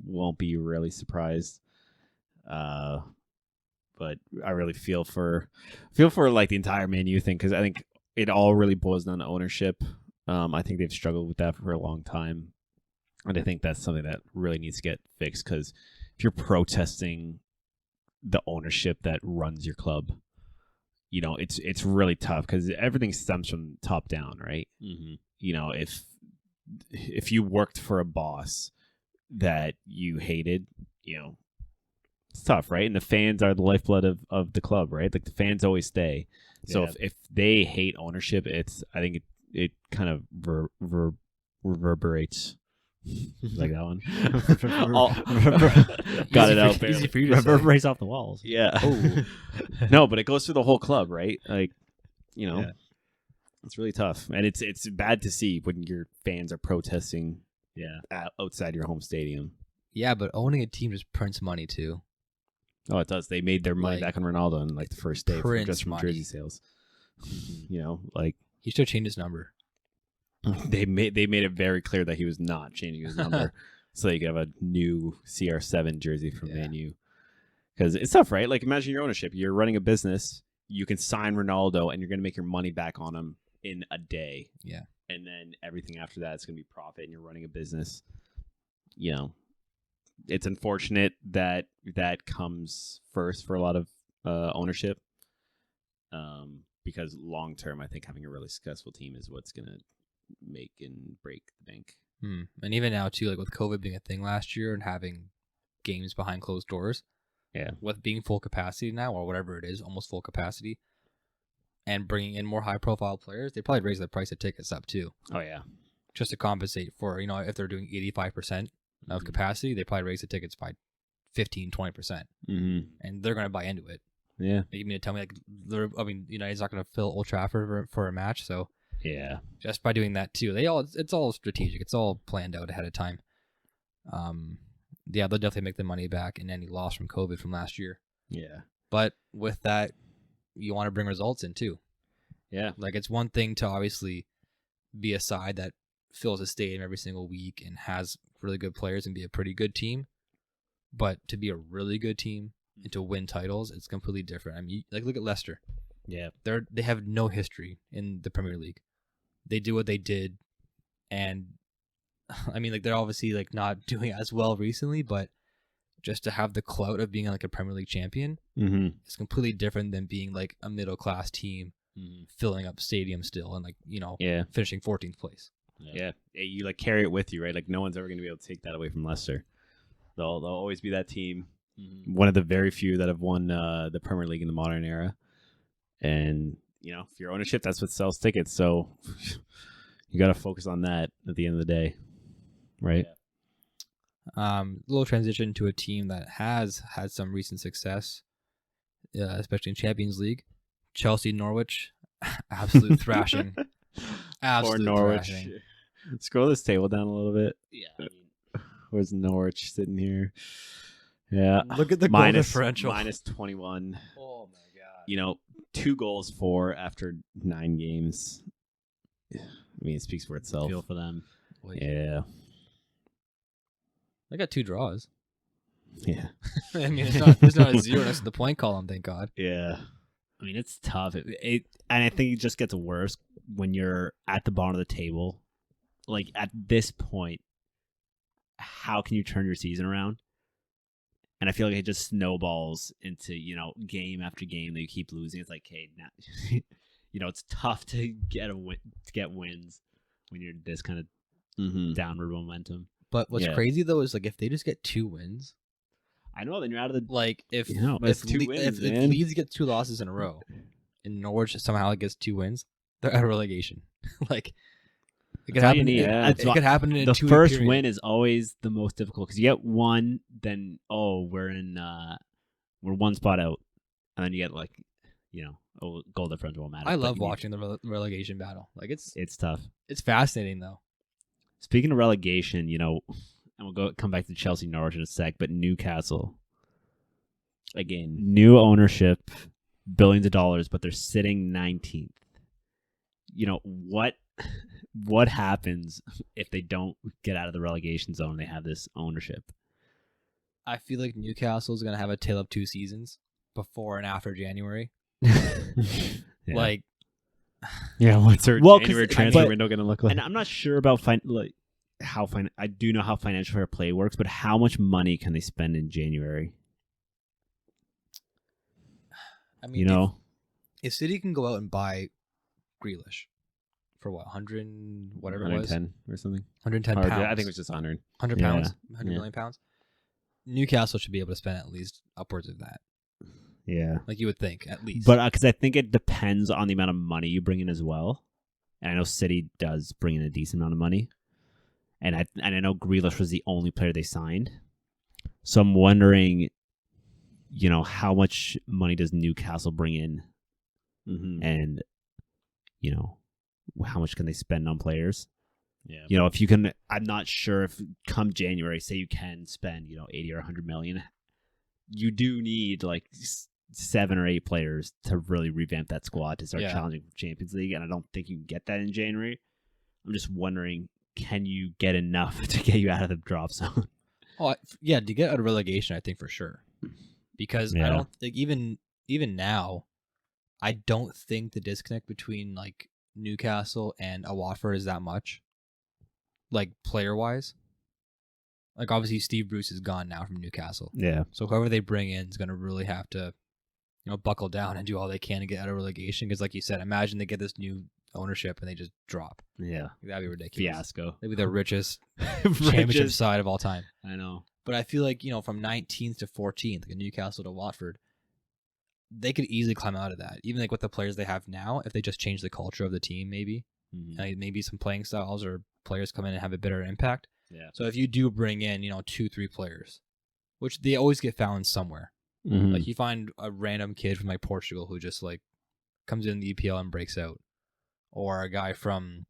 won't be really surprised. But I really feel for like the entire Man U thing because I think it all really boils down to ownership. I think they've struggled with that for a long time, and I think that's something that really needs to get fixed because if you're protesting the ownership that runs your club, it's really tough because everything stems from top down, right? If you worked for a boss that you hated, it's tough, right? And the fans are the lifeblood of the club, right? Like the fans always stay. So if they hate ownership, I think it kind of reverberates. Like that one. Got it out. Easy for you to Reverberates off the walls. Yeah. No, but it goes through the whole club, right? Like, it's really tough, and it's bad to see when your fans are protesting. Outside your home stadium. Yeah, but owning a team just prints money too. Oh, it does. They made their money back on Ronaldo in like the first day just from money. jersey sales. Like he should change his number. they made it very clear that he was not changing his number, so you could have a new CR7 jersey from Man U. Because it's tough, right? Like imagine your ownership. You're running a business. You can sign Ronaldo, and you're going to make your money back on him in a day. Yeah. And then everything after that is going to be profit, and you're running a business. It's unfortunate that comes first for a lot of ownership. Because long term, I think having a really successful team is what's going to make and break the bank. And even now too, like with COVID being a thing last year and having games behind closed doors. Yeah. With being full capacity now or whatever it is, almost full capacity. And bringing in more high-profile players, they probably raise the price of tickets up too. Oh yeah, just to compensate for if they're doing 85% of capacity, they probably raise the tickets by 15, 20%. Mm-hmm. And they're going to buy into it. Yeah. You mean to tell me, like, United's not going to fill Old Trafford for a match, so Yeah. just by doing that too, it's all strategic. It's all planned out ahead of time. Yeah, they'll definitely make the money back in any loss from COVID from last year. Yeah. But with that, you want to bring results in too. Yeah. Like, it's one thing to obviously be a side that fills a stadium every single week and has really good players and be a pretty good team, but to be a really good team and to win titles, it's completely different. I mean, like, look at Leicester. Yeah. They have no history in the Premier League. They do what they did, and I mean, like, they're obviously, like, not doing as well recently, but just to have the clout of being like a Premier League champion is completely different than being like a middle class team filling up stadiums still and, like, finishing 14th place. Yeah. You like carry it with you, right? Like, no one's ever going to be able to take that away from Leicester. They'll always be that team. One of the very few that have won the Premier League in the modern era. And, if your ownership, that's what sells tickets. So you got to focus on that at the end of the day. Right. Yeah. Little transition to a team that has had some recent success, especially in Champions League. Chelsea, Norwich, absolute thrashing. Absolute Norwich. thrashing. Scroll this table down a little bit. Yeah. Where's Norwich sitting here? Yeah. Look at the goal differential. Minus 21. Oh my god. 2 goals for after 9 games. I mean, it speaks for itself. Feel for them. Yeah. They got 2 draws. Yeah. I mean, there's not a 0 next to the point column, thank God. Yeah. I mean, it's tough. And I think it just gets worse when you're at the bottom of the table. Like, at this point, how can you turn your season around? And I feel like it just snowballs into, game after game that you keep losing. It's like, hey, now, it's tough to get wins when you're this kind of downward momentum. But what's crazy though is, like, if they just get 2 wins, I know, then you're out of the. like, if wins, Leeds get 2 losses in a row, and Norwich somehow gets 2 wins, they're out of relegation. Like, it could happen. It could happen in the 2 first period. win is always the most difficult because you get 1, then we're 1 spot out, and then you get, like, goal differential won't matter. I love watching the relegation battle. Like, it's tough. It's fascinating though. Speaking of relegation, and we'll come back to Chelsea, Norwich in a sec, but Newcastle, again, new ownership, billions of dollars, but they're sitting 19th. What happens if they don't get out of the relegation zone and they have this ownership? I feel like Newcastle is going to have a tale of 2 seasons, before and after January. Yeah. Like, Yeah, what's our January transfer window going to look like? And I'm not sure about I do know how financial fair play works, but how much money can they spend in January? I mean, if City can go out and buy Grealish for what, 100 whatever it was, 110 or something. 110 Or, pounds. I think it was just 100. 100 Yeah. pounds, 100 million pounds. Newcastle should be able to spend at least upwards of that. Yeah. Like, you would think, at least. But because I think it depends on the amount of money you bring in as well. And I know City does bring in a decent amount of money. And I know Grealish was the only player they signed. So I'm wondering, how much money does Newcastle bring in? And, how much can they spend on players? Yeah. If you can, I'm not sure if come January, say you can spend, 80 or 100 million, you do need like 7 or 8 players to really revamp that squad to start challenging for Champions League. And I don't think you can get that in January. I'm just wondering, can you get enough to get you out of the drop zone? Oh, yeah, to get out of relegation, I think for sure. Because I don't think, even now, I don't think the disconnect between, like, Newcastle and a Watford is that much. Like, player-wise. Like, obviously, Steve Bruce is gone now from Newcastle. Yeah. So whoever they bring in is going to really have to, buckle down and do all they can to get out of relegation. Because, like you said, imagine they get this new ownership and they just drop. Yeah. That'd be ridiculous. Fiasco. They'd be the richest championship side of all time. I know. But I feel like, from 19th to 14th, like Newcastle to Watford, they could easily climb out of that. Even like with the players they have now, if they just change the culture of the team, maybe. Maybe some playing styles or players come in and have a better impact. Yeah. So if you do bring in, 2-3 players which they always get found somewhere. Mhm. Like you find a random kid from like Portugal who just like comes in the EPL and breaks out, or a guy from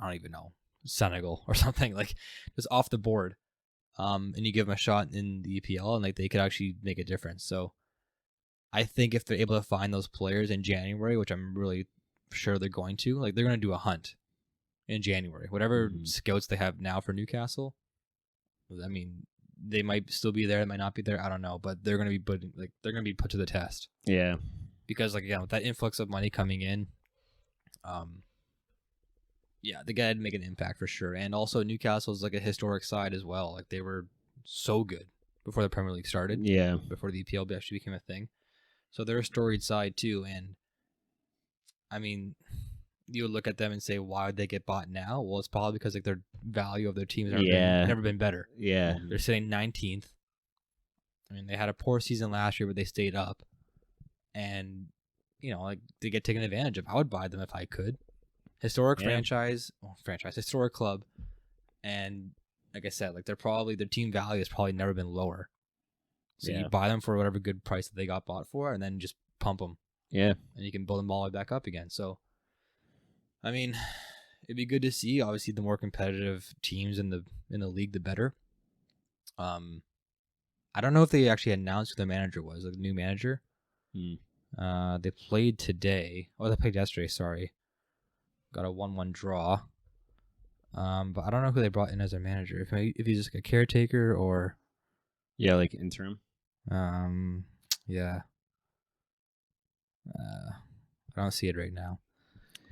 I don't even know Senegal or something like just off the board, and you give them a shot in the EPL and like they could actually make a difference. So I think if they're able to find those players in January, which I'm really sure they're going to, like they're going to do a hunt in January. Whatever scouts they have now for Newcastle, I mean, they might still be there, they might not be there, I don't know, but they're going to be put to the test. Yeah. Because like again, with that influx of money coming in, yeah, they got to make an impact for sure. And also Newcastle's like a historic side as well. Like they were so good before the Premier League started. Yeah. Before the EPL actually became a thing. So they're a storied side too. And I mean, you would look at them and say, why would they get bought now? Well, it's probably because like their value of their teams never been better. Yeah. They're sitting 19th. I mean, they had a poor season last year, but they stayed up. And, you know, like they get taken advantage of. I would buy them if I could. Historic historic club. And like I said, like their team value has probably never been lower. So you buy them for whatever good price that they got bought for, and then just pump them. Yeah. And you can build them all the way back up again. So, I mean, it'd be good to see. Obviously, the more competitive teams in the league, the better. I don't know if they actually announced who the manager was, like the new manager. They played today. Oh, they played yesterday. Sorry, got a 1-1 draw. But I don't know who they brought in as their manager. If he's just like a caretaker or Yeah, like interim. Yeah. I don't see it right now.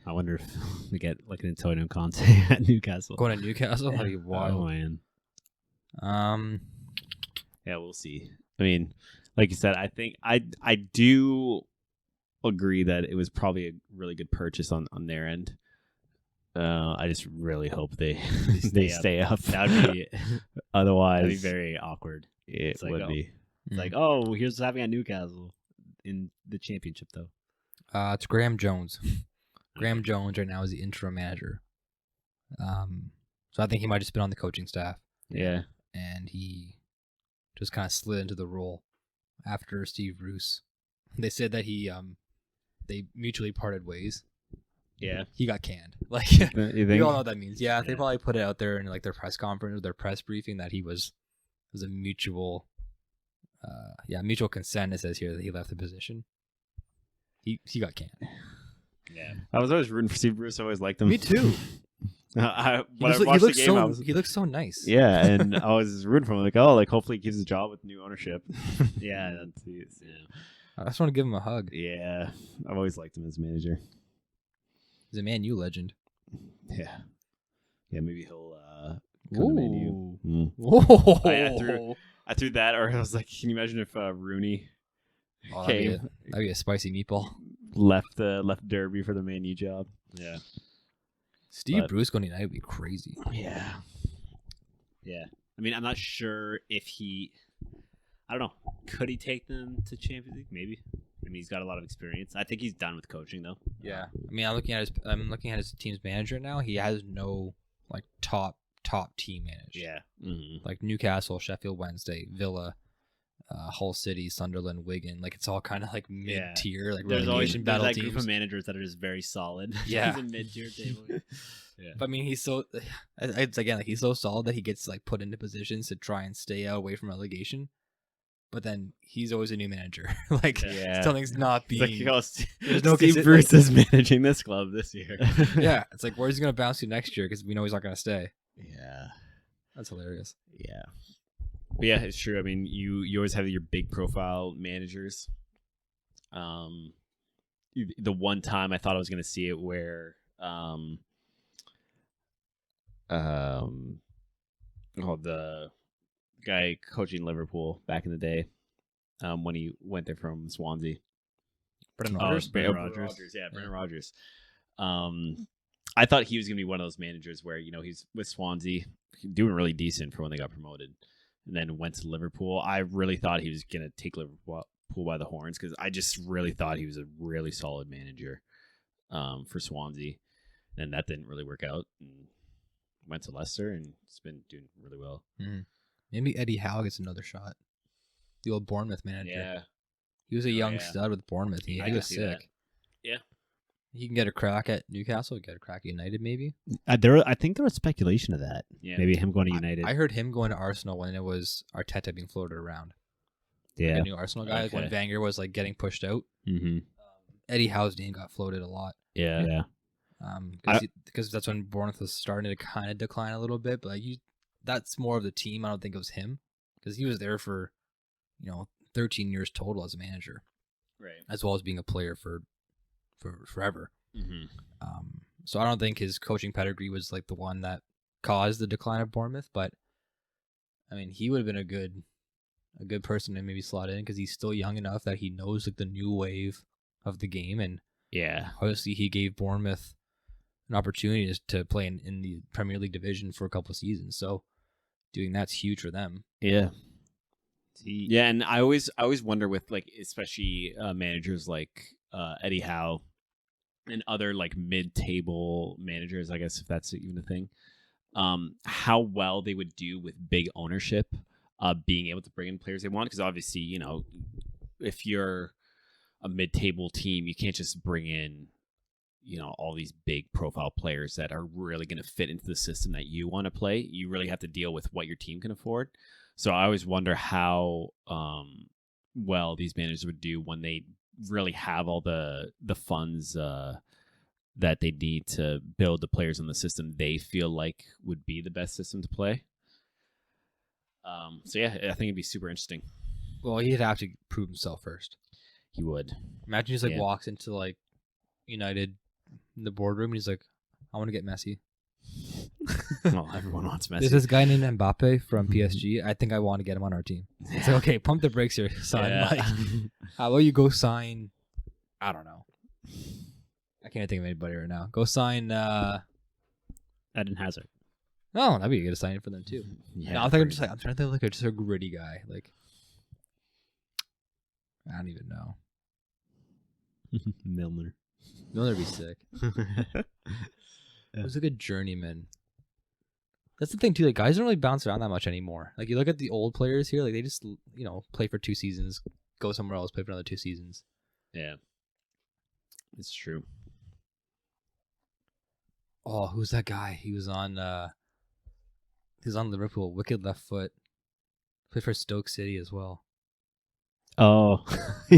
I wonder if we get like an Antonio Conte at Newcastle. Going to Newcastle? That'd be wild. Oh, man. Yeah, we'll see. I mean, like you said, I think I do agree that it was probably a really good purchase on their end. I just really hope they stay up. That would be Otherwise, that'd be very awkward. It like, would oh. be. It's like, oh, here's what's happening at Newcastle in the championship, though. It's Graham Jones. Graham Jones right now is the interim manager. So I think he might have just been on the coaching staff. Yeah. And he just kind of slid into the role after Steve Bruce. They said that they mutually parted ways. Yeah. He got canned. Like, You think? you all know what that means. Yeah, they probably put it out there in like their press conference or their press briefing that it was a mutual mutual consent. It says here that he left the position. He got canned. Yeah. I was always rooting for Steve Bruce. I always liked him. Me too. He looks so nice. Yeah, and I was rooting for him. Like, oh, like hopefully he keeps his job with new ownership. Yeah, I just want to give him a hug. Yeah, I've always liked him as manager. He's a Man U legend. Yeah, maybe he'll come to Man U. Whoa. I threw that, or I was like, can you imagine if Rooney that'd be a spicy meatball. left Derby for the Man U job? Yeah. Steve Bruce going to United would be crazy. Yeah. I mean, I'm not sure if I don't know. Could he take them to Champions League? Maybe. I mean, he's got a lot of experience. I think he's done with coaching, though. Yeah. I mean, I'm looking at his team's manager now. He has no like top team manager. Yeah. Mm-hmm. Like Newcastle, Sheffield Wednesday, Villa, Hull City, Sunderland, Wigan. Like it's all kind of like mid-tier, like there's always relegation battle that teams. group of managers that are just very solid. Yeah. He's a mid-tier table. Yeah. But I mean, he's so it's again like he's so solid that he gets like put into positions to try and stay away from relegation. But then he's always a new manager. Like something's not being. There's no Steve Bruce is managing this club this year. Yeah, it's like where's he gonna bounce to next year? Because we know he's not gonna stay. Yeah, that's hilarious. Yeah, but yeah, it's true. I mean, you always have your big profile managers. The one time I thought I was gonna see it where the guy coaching Liverpool back in the day, when he went there from Swansea. Brendan Rodgers? Brendan Rodgers. Yeah, Brendan Rodgers. I thought he was going to be one of those managers where, he's with Swansea, doing really decent for when they got promoted, and then went to Liverpool. I really thought he was going to take Liverpool by the horns because I just really thought he was a really solid manager for Swansea, and that didn't really work out. And went to Leicester and it's been doing really well. Mm-hmm. Maybe Eddie Howe gets another shot. The old Bournemouth manager. Yeah. He was a young yeah. stud with Bournemouth. He I was can see that. sick. Yeah. He can get a crack at Newcastle, get a crack at United maybe. I think there was speculation of that. Yeah. Maybe him going to United. I heard him going to Arsenal when it was Arteta being floated around. yeah. The new Arsenal guy, like when Okay. Wenger was like getting pushed out. Mm-hmm. Eddie Howe's name got floated a lot. Yeah. Yeah. Because that's when Bournemouth was starting to kind of decline a little bit. But like that's more of the team. I don't think it was him because he was there for 13 years total as a manager, Right. as well as being a player for forever. Mm-hmm. So I don't think his coaching pedigree was like the one that caused the decline of Bournemouth. But I mean, he would have been a good person to maybe slot in because he's still young enough that he knows like the new wave of the game, and Yeah. obviously he gave Bournemouth an opportunity to play in the Premier League division for a couple of seasons. So doing that's huge for them. Yeah. Yeah, and I always wonder with like especially managers like Eddie Howe and other like mid-table managers, I guess if that's even a thing, how well they would do with big ownership, being able to bring in players they want. Because obviously, if you're a mid-table team, you can't just bring in all these big profile players that are really going to fit into the system that you want to play. You really have to deal with what your team can afford. So I always wonder how well these managers would do when they really have all the funds that they need to build the players in the system they feel like would be the best system to play. So yeah, I think it'd be super interesting. Well, he'd have to prove himself first. He would. Imagine he just like Yeah. walks into like United in the boardroom and he's like, I want to get Messi. Well, everyone wants Messi. There's this guy named Mbappe from PSG. I think I want to get him on our team. It's like, okay, pump the brakes here, son. Yeah. Like, how about you go sign? I don't know. I can't think of anybody right now. Go sign. Eden Hazard. No, that'd be a good signing for them too. Yeah, No, I'm trying to think of like just a gritty guy. Like, I don't even know. Milner. Milner be sick. Who's a good journeyman? That's the thing too. Like guys don't really bounce around that much anymore. Like you look at the old players here, like they just play for 2 seasons, go somewhere else, play for another 2 seasons. Yeah, it's true. Oh, who's that guy? He was on Liverpool. Wicked left foot. Played for Stoke City as well. Oh,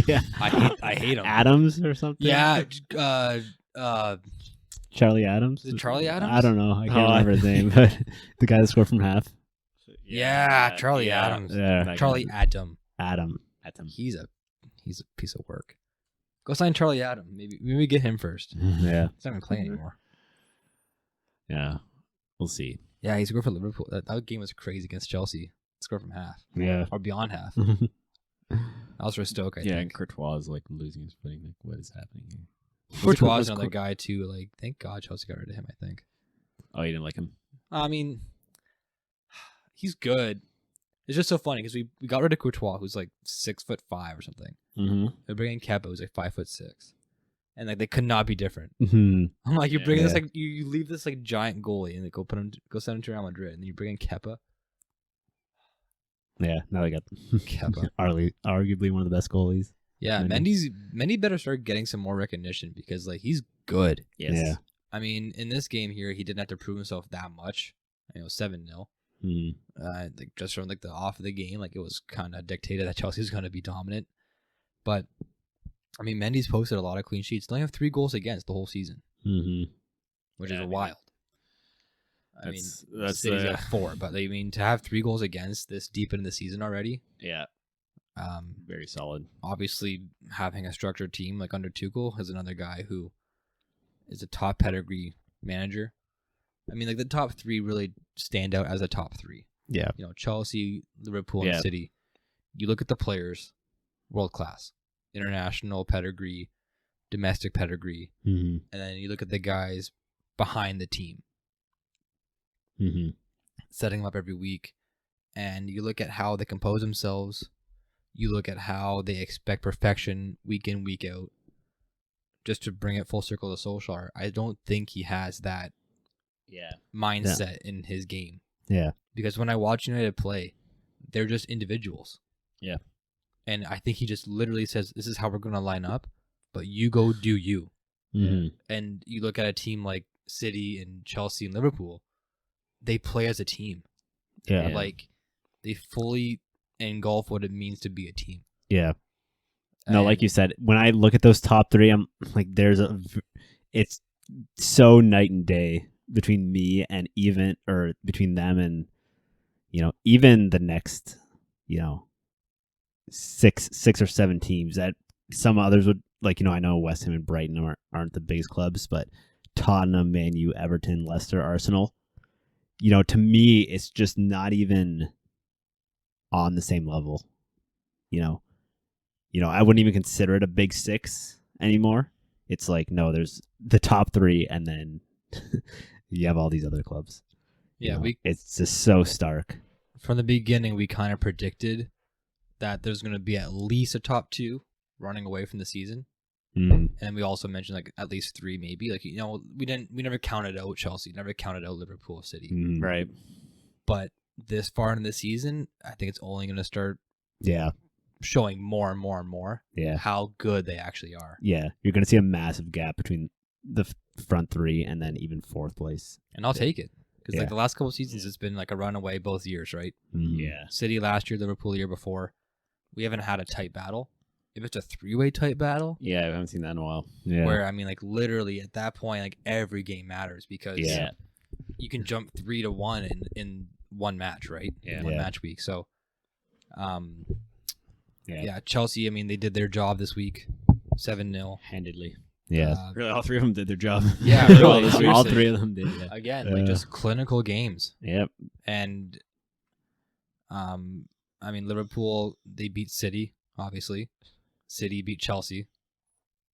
yeah. I hate him. Adams or something? Yeah. Charlie Adams? Is it Charlie Adams? I don't know. I can't remember his name, but the guy that scored from half. Yeah, Charlie Adams. Yeah. Charlie Adam. Adam. He's a piece of work. Go sign Charlie Adam. Maybe get him first. Yeah. He's not even playing anymore. Yeah, we'll see. Yeah, he scored for Liverpool. That game was crazy against Chelsea. Scored from half. Yeah. Or beyond half. That was for Stoke, I Yeah, and think. Courtois is like losing his footing. Like, what is happening here? Courtois is another guy too. Like, thank God Chelsea got rid of him, I think. Oh, you didn't like him? I mean, he's good. It's just so funny because we got rid of Courtois, who's like 6'5" or something. Mm-hmm. They bring in Kepa, who's like 5'6", and like they could not be different. Mm-hmm. I'm like, you bring Yeah. this like you leave this like giant goalie and they go send him to Real Madrid, and then you bring in Kepa. Yeah, now they got Kepa. arguably one of the best goalies. Yeah, Mendy better start getting some more recognition because like he's good. Yes. Yeah. I mean, in this game here, he didn't have to prove himself that much. 7-0. Mm. Like just from like the off of the game, like it was kind of dictated that Chelsea was going to be dominant. But I mean, Mendy's posted a lot of clean sheets. They only have 3 goals against the whole season, Mm-hmm. which Yeah, is I mean, wild. I mean, that's City's got 4, but I mean to have 3 goals against this deep into the season already. yeah, very solid. Obviously, having a structured team like under Tuchel is another guy who is a top pedigree manager. I mean, like the top 3 really stand out as a top 3. Yeah. Chelsea, Liverpool, Yeah. and City. You look at the players, world class, international pedigree, domestic pedigree, Mm-hmm. and then you look at the guys behind the team, Mm-hmm. setting them up every week, and you look at how they compose themselves. You look at how they expect perfection week in, week out. Just to bring it full circle to Solskjaer, I don't think he has that Yeah, mindset in his game. Yeah. Because when I watch United play, they're just individuals. Yeah. And I think he just literally says, this is how we're going to line up, but you go do you. Mm-hmm. And you look at a team like City and Chelsea and Liverpool, they play as a team. Yeah. Like, they fully engulf what it means to be a team. Yeah. No, And like you said, when I look at those top three, I'm like, it's so night and day between me and between them and, even the next, six or seven teams that some others would like, I know West Ham and Brighton aren't the biggest clubs, but Tottenham, Man U, Everton, Leicester, Arsenal, to me, it's just not even on the same level, I wouldn't even consider it a big six anymore. It's like, no, there's the top three, and then you have all these other clubs. Yeah, it's just so stark. From the beginning, we kind of predicted that there's going to be at least a top two running away from the season. Mm. And we also mentioned like at least three, maybe. Like, we never counted out Chelsea, never counted out Liverpool, City. Mm. Right. But this far in the season, I think it's only going to start showing more and more and more how good they actually are. Yeah, you're going to see a massive gap between the front three and then even fourth place. And I'll take it. Because like the last couple of seasons, it's been like a runaway both years, right? Mm. Yeah. City last year, Liverpool the year before. We haven't had a tight battle. If it's a three-way tight battle, Yeah, I haven't seen that in a while. Yeah. where, I mean, like literally at that point, like every game matters because you can jump 3-1 in one match, right? Yeah. One Yeah. match week. So, Chelsea, I mean, they did their job this week, 7-0. Handedly. Yeah. Really, all three of them did their job. Yeah, Really, really, all seriously. three of them did. Yeah. Again, like just clinical games. Yep. And, I mean, Liverpool, they beat City, obviously. City beat Chelsea.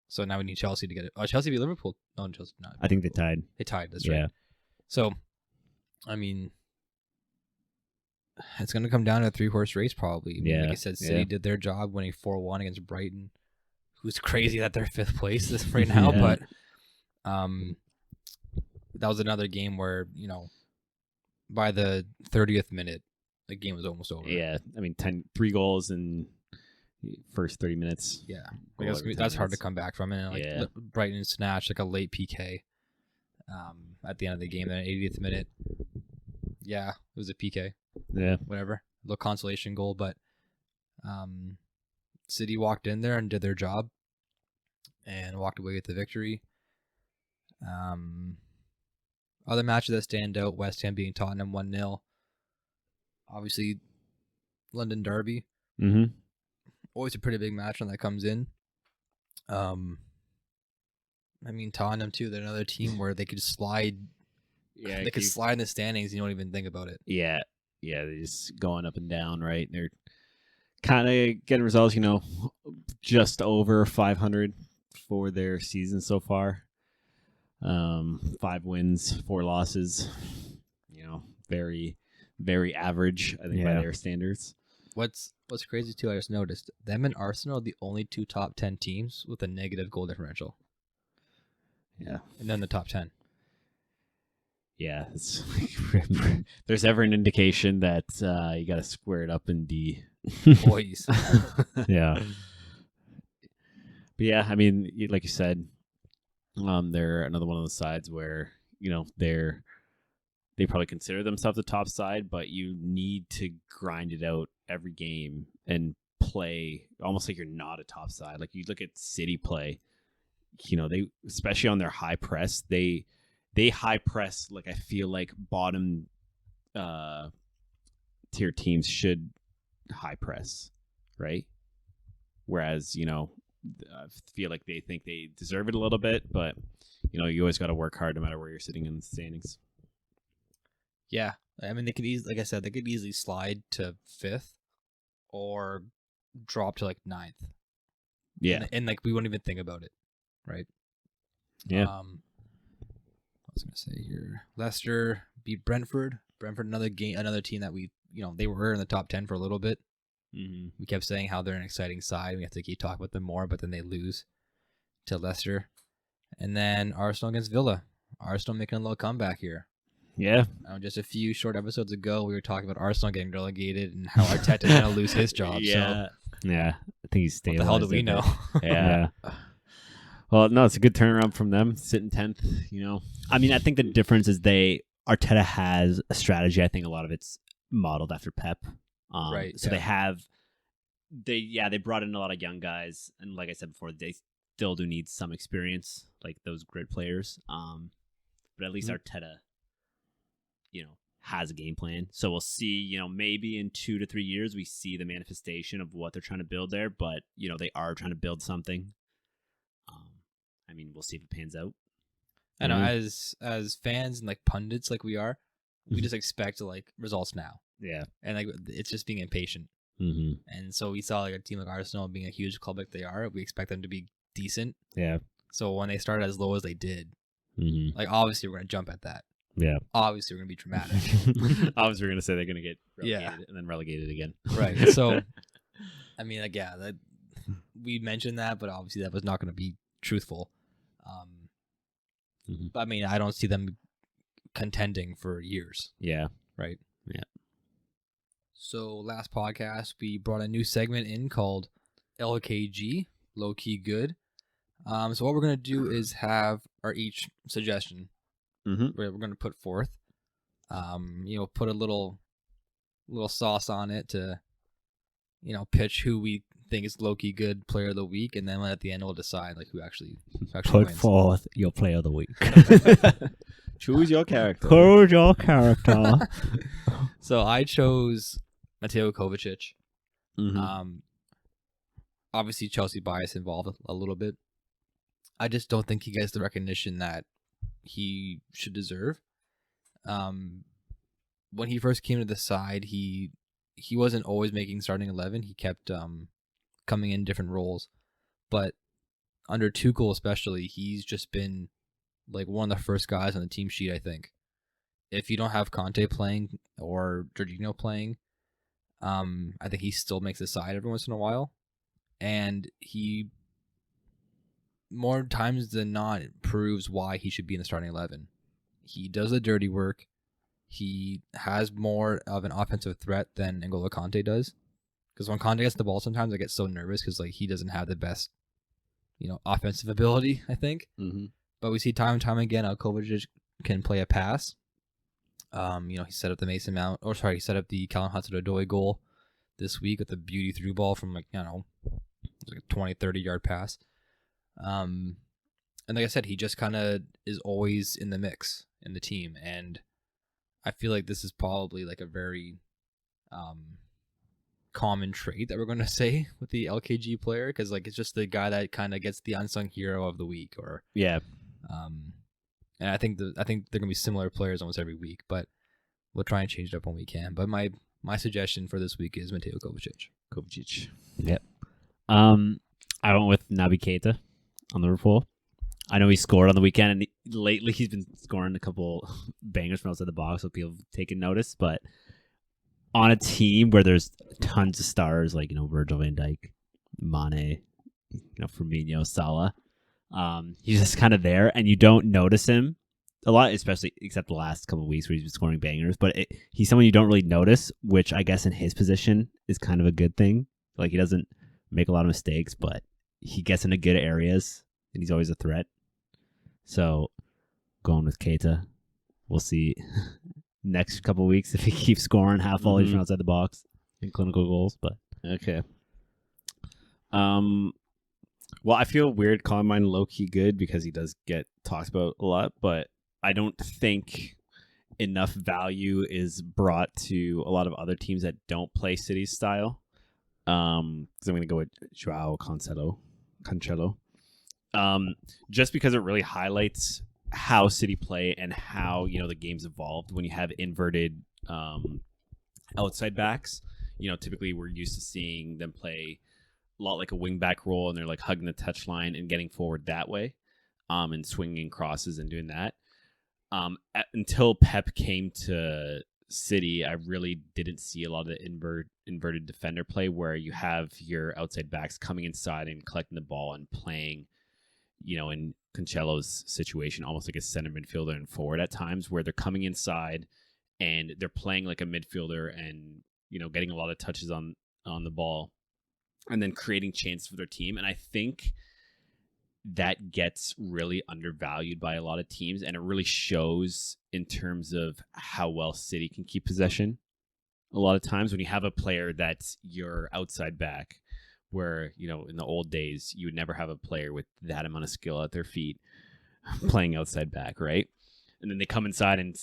So now we need Chelsea to get it. Oh, Chelsea beat Liverpool. No, Chelsea not. I think they tied. They tied, that's Yeah. right. So, I mean, it's going to come down to a three-horse race probably. I mean, Yeah, like I said, City yeah. did their job winning 4-1 against Brighton, who's crazy that they're fifth place right now. Yeah. But that was another game where, by the 30th minute, the game was almost over. Yeah. I mean, 3 goals in first 30 minutes. Yeah. Goal Like, every 10 that's hard to minutes. come back from. And Yeah. Brighton snatched like a late PK at the end of the game. Then 80th minute, it was a PK. Yeah. Whatever, little consolation goal, but City walked in there and did their job and walked away with the victory. Other matches that stand out, West Ham beating Tottenham 1-0. Obviously, London Derby, Mm-hmm. always a pretty big match when that comes in. I mean, Tottenham too, they're another team where they could slide. Yeah. They could slide in the standings and you don't even think about it. Yeah. Yeah. They're just going up and down, right? They're kind of getting results, just over 500 for their season so far. 5 wins, 4 losses. Very, very average, I think, by their standards. What's crazy too, I just noticed, them and Arsenal are the only 2 top 10 teams with a negative goal differential. Yeah. And then the top 10. Yeah. It's there's ever an indication that you got to square it up in D. Boys. Yeah. But yeah, I mean, like you said, they're another one of those sides where, they probably consider themselves the top side, but you need to grind it out every game and play almost like you're not a top side. Like you look at City play, they, especially on their high press, they high press like I feel like bottom tier teams should high press, right? Whereas, I feel like they think they deserve it a little bit, but you always got to work hard no matter where you're sitting in the standings. Yeah. I mean, they could easily, like I said, they could easily slide to 5th or drop to like 9th. Yeah. And like, we wouldn't even think about it. Right. Yeah. What was I going to say here? Leicester beat Brentford. Brentford, another team that we, they were in the top 10 for a little bit. Mm-hmm. We kept saying how they're an exciting side. We have to keep talking about them more, but then they lose to Leicester. And then Arsenal against Villa. Arsenal making a little comeback here. Yeah. Just a few short episodes ago, we were talking about Arsenal getting relegated and how Arteta is going to lose his job. Yeah. Yeah. I think he's So what stabilized. the hell do we it, know? but- Yeah. Well, no, it's a good turnaround from them, sitting 10th, you know. I mean, I think the difference is Arteta has a strategy. I think a lot of it's modeled after Pep. Right, So yeah. they brought in a lot of young guys, and like I said before, they still do need some experience, like those grid players. But at least Arteta, has a game plan. So we'll see. Maybe in 2 to 3 years we see the manifestation of what they're trying to build there. But they are trying to build something. I mean, we'll see if it pans out. I know, as fans and like pundits like we are, we just expect like results now, Yeah. and like it's just being impatient. Mm-hmm. And so we saw like a team like Arsenal being a huge club like they are, we expect them to be decent. Yeah. So when they started as low as they did, Mm-hmm. like obviously we're gonna jump at that. Yeah. Obviously we're gonna be dramatic. Obviously, we're going to say they're going to get relegated Yeah. and then relegated again. Right. So I mean, like, yeah, that we mentioned that, but obviously that was not gonna be truthful. But I mean, I don't see them contending for years. Yeah. Right. Yeah. So last podcast, we brought a new segment in called LKG, Low Key Good. So what we're going to do is have our each suggestion where we're going to put forth, put a little sauce on it to, pitch who we think is low key good player of the week. And then at the end, we'll decide like who actually Put wins. forth your player of the week. Choose your character. Choose your character. So I chose Mateo Kovacic. Obviously Chelsea bias involved a little bit. I just don't think he gets the recognition that he should deserve. When he first came to the side, he wasn't always making starting 11. He kept coming in different roles, but under Tuchel especially, he's just been like one of the first guys on the team sheet. I think if you don't have Conte playing or Jorginho playing, I think he still makes the side every once in a while, and he more times than not proves why he should be in the starting 11. He does the dirty work. He has more of an offensive threat than N'Golo Kante does. Because when Kante gets the ball, sometimes I get so nervous because like he doesn't have the best, offensive ability, I think. But we see time and time again how Kovacic can play a pass. He set up the he set up the Callum Hudson-Odoi goal this week with a beauty through ball from like a 20, 30-yard pass. And like I said, he just kind of is always in the mix in the team, and I feel like this is probably like a very common trait that we're going to say with the LKG player, because like it's just the guy that kind of gets the unsung hero of the week, or and I think they're going to be similar players almost every week, but we'll try and change it up when we can. But my suggestion for this week is Mateo Kovacic. Yep. I went with Naby Keita on Liverpool. I know he scored on the weekend, and lately he's been scoring a couple bangers from outside the box, so people have taken notice. But on a team where there's tons of stars like Virgil van Dijk, Mane, Firmino, Salah, he's just kind of there, and you don't notice him a lot, especially except the last couple of weeks where he's been scoring bangers. But he's someone you don't really notice, which I guess in his position is kind of a good thing. Like he doesn't make a lot of mistakes, but he gets into good areas, and he's always a threat. So, going with Keita. We'll see next couple of weeks if he keeps scoring half volleys from outside the box in clinical goals. But Okay. Well, I feel weird calling mine low-key good because he does get talked about a lot, but I don't think enough value is brought to a lot of other teams that don't play City's style. Because I'm going to go with Joao Cancelo. Just because it really highlights how City play and how the game's evolved when you have inverted outside backs. Typically we're used to seeing them play a lot like a wing back role, and they're like hugging the touchline and getting forward that way, and swinging crosses and doing that. Until Pep came to City, I really didn't see a lot of the inverted defender play where you have your outside backs coming inside and collecting the ball and playing in Cancelo's situation, almost like a center midfielder and forward at times, where they're coming inside and they're playing like a midfielder and, getting a lot of touches on the ball and then creating chances for their team. And I think that gets really undervalued by a lot of teams, and it really shows in terms of how well City can keep possession. A lot of times when you have a player that's your outside back, where, in the old days, you would never have a player with that amount of skill at their feet playing outside back, right? And then they come inside and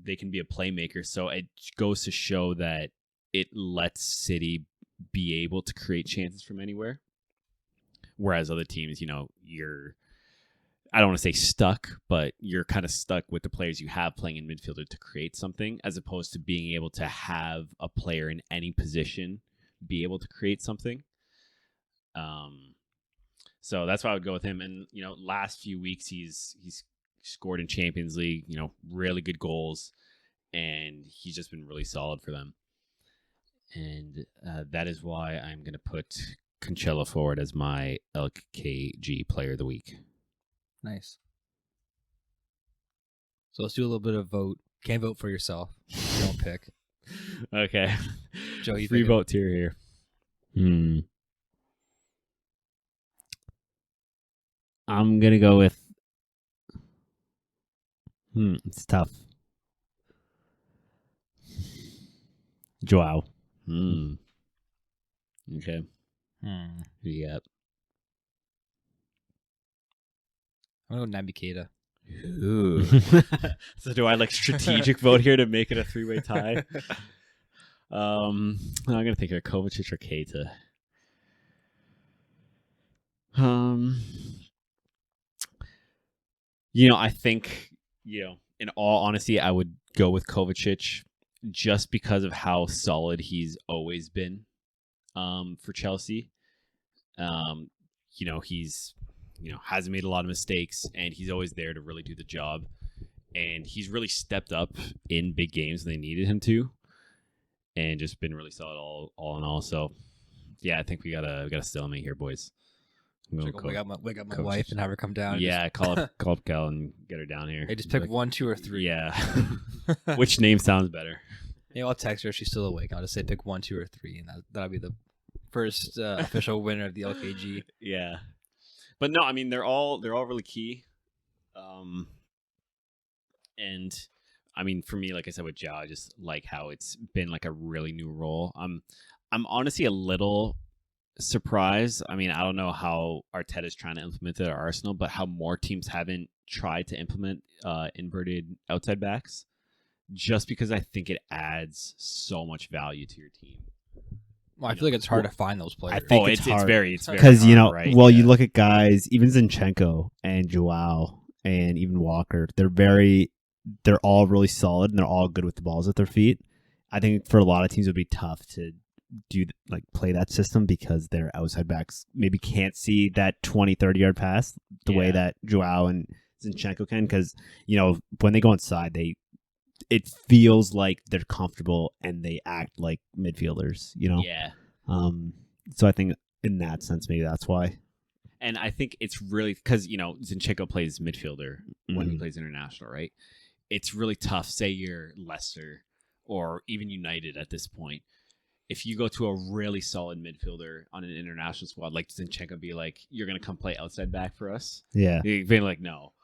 they can be a playmaker. So it goes to show that it lets City be able to create chances from anywhere. Whereas other teams, you're, I don't want to say stuck, but you're kind of stuck with the players you have playing in midfielder to create something, as opposed to being able to have a player in any position be able to create something. So that's why I would go with him. And, last few weeks he's scored in Champions League, really good goals, and he's just been really solid for them. And that is why I'm going to put Cancelo forward as my LKG Player of the Week. Nice. So let's do a little bit of vote. Can't vote for yourself. You don't pick. Okay. Joe, you free picking? vote tier here. I'm gonna go with. It's tough. Joao. Okay. Who you got? I'm gonna go Naby Keita. Ooh. So do I strategic vote here to make it a 3-way tie? I'm gonna think of Kovacic or Keita. I think, in all honesty, I would go with Kovacic just because of how solid he's always been for Chelsea. He's hasn't made a lot of mistakes, and he's always there to really do the job. And he's really stepped up in big games when they needed him to, and just been really solid all in all. So, yeah, I think we gotta stalemate here, boys. Wake up my wife and have her come down. Yeah, call up Kel and get her down here. Hey, just pick 1, 2, or 3. Yeah. Which name sounds better? Yeah, I'll text her if she's still awake. I'll just say pick 1, 2, or 3, and that'll be the first official winner of the LKG. Yeah, but no, I mean they're all really key. And I mean for me, like I said with Joao, I just like how it's been like a really new role. I'm honestly a little surprised. I mean, I don't know how Arteta's trying to implement it at Arsenal, but how more teams haven't tried to implement inverted outside backs, just because I think it adds so much value to your team. Well, I feel like it's hard to find those players. I think it's hard. very Because, hard, right? Well, you look at guys, even Zinchenko and Joao and even Walker, they're all really solid and they're all good with the balls at their feet. I think for a lot of teams it would be tough to play that system because their outside backs maybe can't see that 20-30 yard pass the way that Joao and Zinchenko can, because when they go inside it feels like they're comfortable and they act like midfielders, Yeah. So I think in that sense maybe that's why. And I think it's really because Zinchenko plays midfielder when he plays international, right? It's really tough. Say you're Leicester or even United at this point. If you go to a really solid midfielder on an international squad, like Zinchenko, be like, you're going to come play outside back for us? Yeah. You'd be like, no,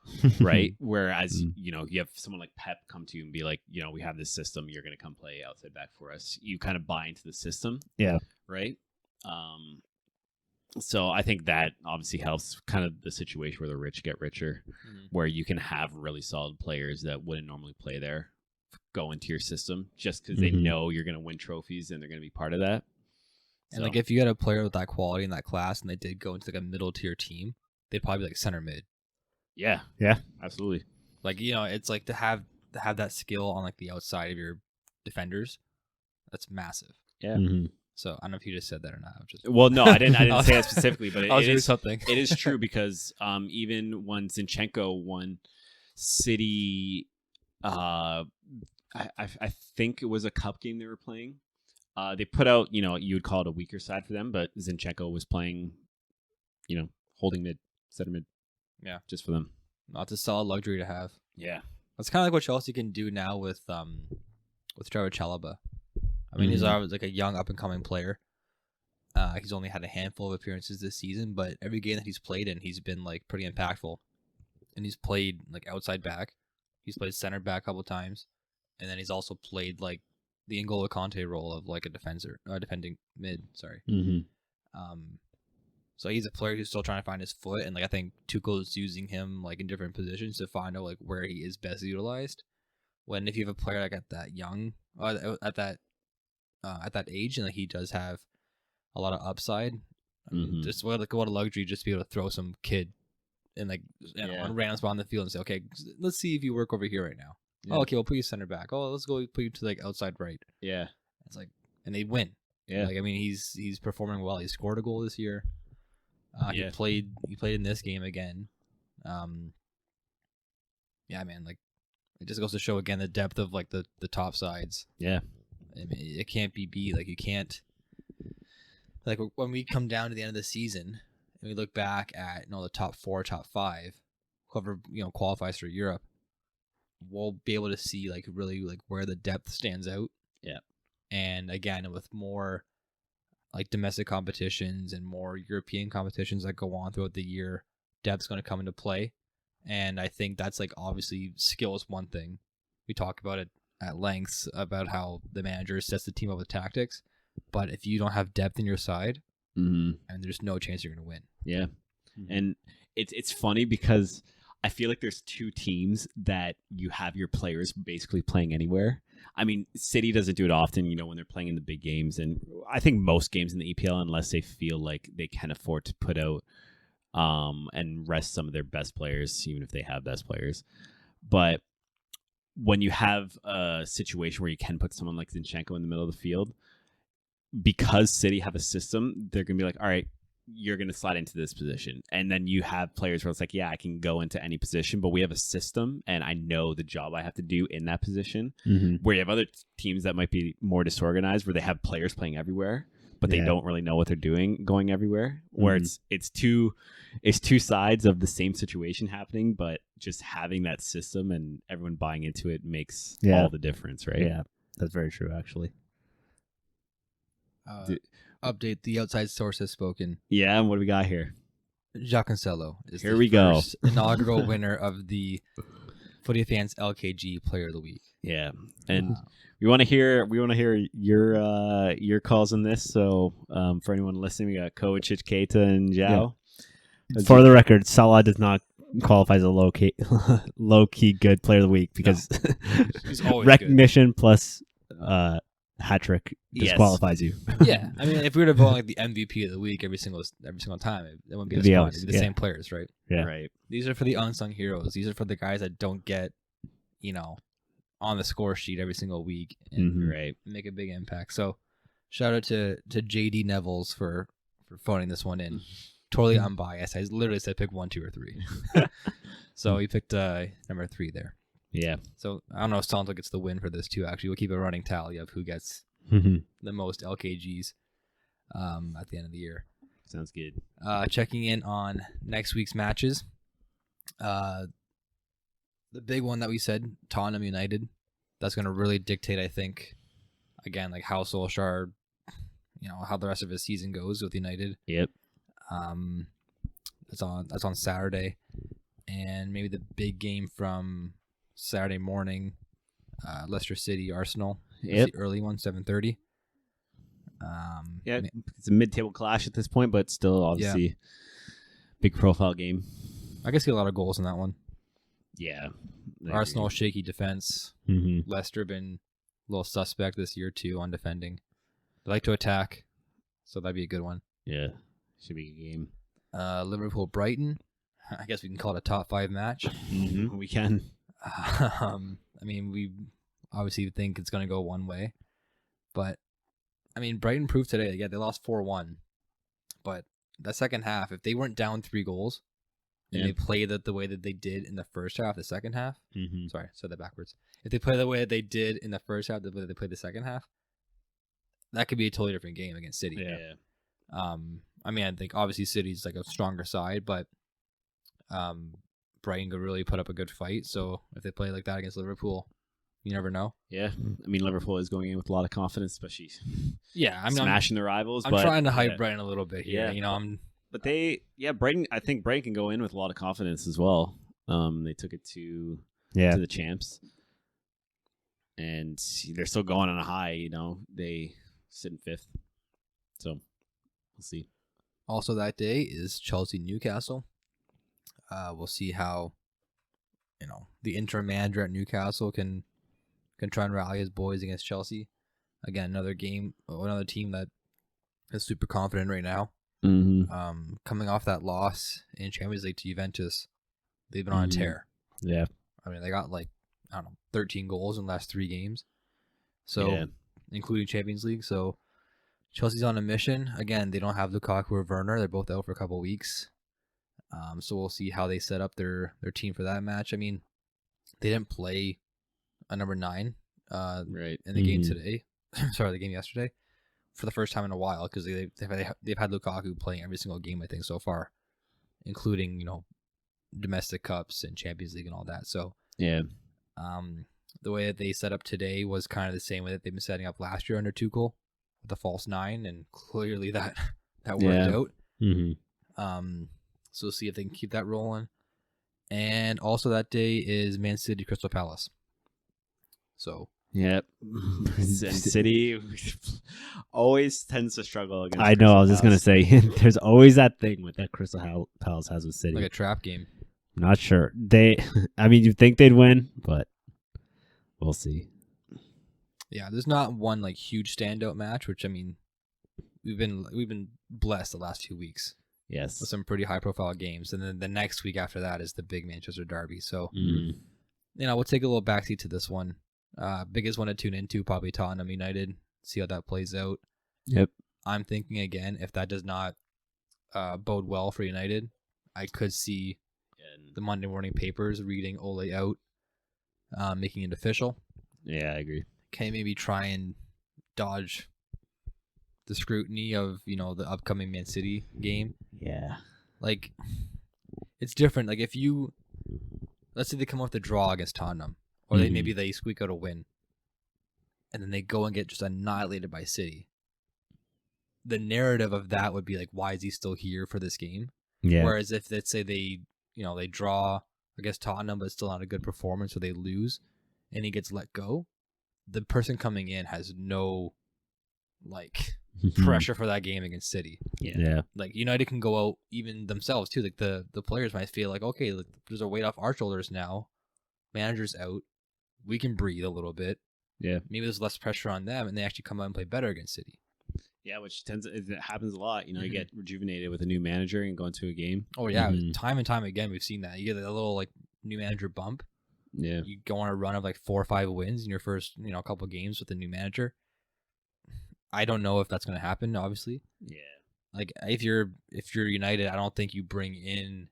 right? Whereas, you have someone like Pep come to you and be like, we have this system. You're going to come play outside back for us. You kind of buy into the system. Yeah. Right? So I think that obviously helps kind of the situation where the rich get richer, where you can have really solid players that wouldn't normally play there go into your system just because they know you're going to win trophies and they're going to be part of that. And if you had a player with that quality in that class and they did go into a middle tier team, they'd probably be center mid. Yeah, absolutely. It's like to have that skill on the outside of your defenders. That's massive. Yeah. So I don't know if you just said that or not. Well, no, I didn't say that specifically, but it is something. It is true because even when Zinchenko won City, I think it was a cup game they were playing. They put out, you would call it a weaker side for them, but Zinchenko was playing, holding mid, center mid. Yeah. just for them. Not a solid luxury to have. Yeah. That's kind of like what Chelsea can do now with Trevor Chalobah. I mean, he's always like a young up and coming player. He's only had a handful of appearances this season, but every game that he's played in, he's been like pretty impactful. And he's played like outside back. He's played center back a couple times, and then he's also played like the N'Golo Kante role of like a defending mid. Sorry. So he's a player who's still trying to find his foot, and like I think Tuchel's using him like in different positions to find out like where he is best utilized. When if you have a player like at that young, at that age, and like he does have a lot of upside, I mean, just what a luxury just to be able to throw some kid in like on random spot on the field and say, okay, let's see if you work over here right now. Yeah. Oh, okay, we'll put you center back. Oh, let's go put you to like outside right. Yeah. It's like, and they win. Yeah. Like I mean, he's performing well. He scored a goal this year. He played in this game again. Yeah, man, like it just goes to show again the depth of like the top sides. Yeah. I mean, it can't be beat. Like you can't. Like when we come down to the end of the season and we look back at the top 4, top 5, whoever qualifies for Europe, we'll be able to see like really like where the depth stands out. Yeah. And again, with more like domestic competitions and more European competitions that go on throughout the year, depth's going to come into play. And I think that's like obviously skill is one thing. We talk about it at length about how the manager sets the team up with tactics. But if you don't have depth in your side, and there's no chance you're going to win. Yeah. And it's funny because I feel like there's two teams that you have your players basically playing anywhere. I mean, City doesn't do it often, when they're playing in the big games. And I think most games in the EPL, unless they feel like they can afford to put out and rest some of their best players, even if they have best players. But when you have a situation where you can put someone like Zinchenko in the middle of the field, because City have a system, they're going to be like, all right, you're going to slide into this position. And then you have players where it's like, yeah, I can go into any position, but we have a system and I know the job I have to do in that position. Where you have other teams that might be more disorganized, where they have players playing everywhere, but they don't really know what they're doing going everywhere. Where it's two sides of the same situation happening, but just having that system and everyone buying into it makes all the difference, right? Yeah, that's very true, actually. Update: the outside source has spoken. Yeah, and what do we got here? Jacques Cancelo is Here the we go. first inaugural winner of the Footy PHANS LKG Player of the Week. Yeah, and we want to hear your calls on this. So for anyone listening, we got Kovacic, Keita, and Zhao. Yeah. For the record, Salah does not qualify as a low key good Player of the Week because He's always recognition plus hat trick Yes. disqualifies you. Yeah, I mean, if we were to vote like the MVP of the week every single time, it wouldn't be as fun. It'd be the same players, right? Yeah. Right. These are for the unsung heroes. These are for the guys that don't get, on the score sheet every single week and Right. make a big impact. So, shout out to JD Nevels for phoning this one in. Totally unbiased. I literally said pick 1, 2, or 3. So he picked number 3 there. Yeah. So I don't know if Santo gets the win for this too. Actually, we'll keep a running tally of who gets the most LKGs at the end of the year. Sounds good. Checking in on next week's matches. The big one that we said, Tottenham United. That's going to really dictate, I think, again, like how Solskjaer, how the rest of his season goes with United. Yep. That's on Saturday, and maybe the big game from Saturday morning, Leicester City Arsenal. Yep. The early one, 7:30. Yeah, it's a mid-table clash at this point, but still obviously big profile game. I can see a lot of goals in that one. Yeah. Arsenal shaky defense. Leicester been a little suspect this year too on defending. They like to attack, so that'd be a good one. Yeah. Should be a good game. Liverpool Brighton. I guess we can call it a top 5 match. We can. I mean, we obviously think it's going to go one way, but I mean, Brighton proved today. Yeah, they lost 4-1, but that second half, if they weren't down 3 goals and they played it the way that they did in the first half, the second half. Sorry, I said that backwards. If they play the way that they did in the first half, the way they played the second half, that could be a totally different game against City. Yeah. I mean, I think obviously City's like a stronger side, but Brighton could really put up a good fight. So if they play like that against Liverpool, you never know. Yeah, I mean Liverpool is going in with a lot of confidence, especially smashing their rivals. I'm trying to hype Brighton a little bit here. Yeah, but Brighton. I think Brighton can go in with a lot of confidence as well. They took it to the champs, and they're still going on a high. They sit in 5th, so we'll see. Also that day is Chelsea-Newcastle. We'll see how the interim manager at Newcastle can try and rally his boys against Chelsea. Again, another team that is super confident right now. Mm-hmm. Coming off that loss in Champions League to Juventus, they've been on a tear. Yeah. I mean, they got 13 goals in the last 3 games. So, including Champions League. So, Chelsea's on a mission. Again, they don't have Lukaku or Werner. They're both out for a couple of weeks. So we'll see how they set up their team for that match. I mean, they didn't play a number 9 in the game today. Sorry, the game yesterday, for the first time in a while, because they've had Lukaku playing every single game, I think, so far, including domestic cups and Champions League and all that. So the way that they set up today was kind of the same way that they've been setting up last year under Tuchel, with the false 9, and clearly that worked out. Mm-hmm. So we'll see if they can keep that rolling. And also that day is Man City Crystal Palace. So yep, and City always tends to struggle against. I know. I was just gonna say, there's always that thing with that Crystal Palace has with City, like a trap game. Not sure. I mean, you think they'd win, but we'll see. Yeah, there's not one huge standout match, which I mean, we've been blessed the last 2 weeks. Yes, with some pretty high profile games, and then the next week after that is the big Manchester derby. So, we'll take a little backseat to this one. Biggest one to tune into, probably Tottenham United. See how that plays out. Yep. I'm thinking again, if that does not bode well for United, I could see the Monday morning papers reading Ole out, making it official. Yeah, I agree. Can maybe try and dodge the scrutiny of the upcoming Man City game. Yeah, it's different. If let's say they come off the draw against Tottenham, or maybe they squeak out a win, and then they go and get just annihilated by City. The narrative of that would be why is he still here for this game? Yeah. Whereas if let's say they draw against Tottenham, but it's still not a good performance, or they lose, and he gets let go, the person coming in has no pressure for that game against City. Yeah. United can go out even themselves too. The players might feel okay, there's a weight off our shoulders now. Manager's out. We can breathe a little bit. Yeah. Maybe there's less pressure on them, and they actually come out and play better against City. Yeah, which it happens a lot. You get rejuvenated with a new manager and go into a game. Oh yeah, time and time again we've seen that. You get a little new manager bump. Yeah. You go on a run of 4 or 5 wins in your first couple games with a new manager. I don't know if that's going to happen, obviously. Yeah. If you're United, I don't think you bring in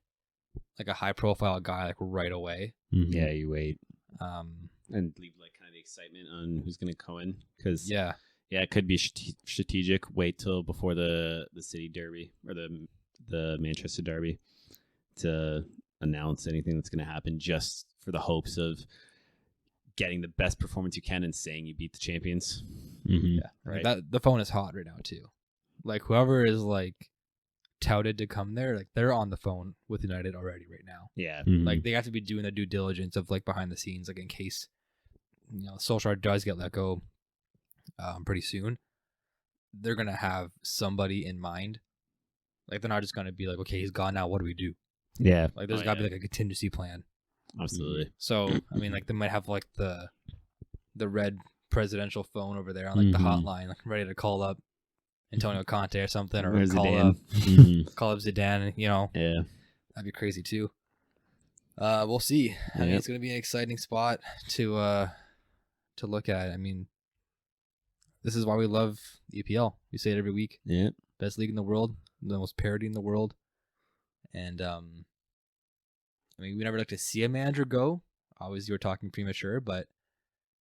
a high profile guy right away. Mm-hmm. Yeah, you wait. And leave kind of the excitement on who's going to go in, because it could be strategic. Wait till before the City derby or the Manchester derby to announce anything that's going to happen, just for the hopes of getting the best performance you can and saying you beat the champions. Mm-hmm. Yeah, right. The phone is hot right now too. Whoever is touted to come there, they're on the phone with United already right now. Yeah, they have to be doing the due diligence of behind the scenes, in case Solskjaer does get let go pretty soon. They're gonna have somebody in mind. They're not just gonna be okay, he's gone now. What do we do? Yeah, there's gotta be a contingency plan. Absolutely. So I mean, they might have the red presidential phone over there on the hotline, ready to call up Antonio Conte or something, or call up Zidane. Yeah, that'd be crazy too. We'll see. I mean, it's gonna be an exciting spot to look at. I mean, this is why we love the EPL. We say it every week. Yeah, best league in the world, the most parity in the world, and I mean, we never like to see a manager go. Obviously, we're talking premature, but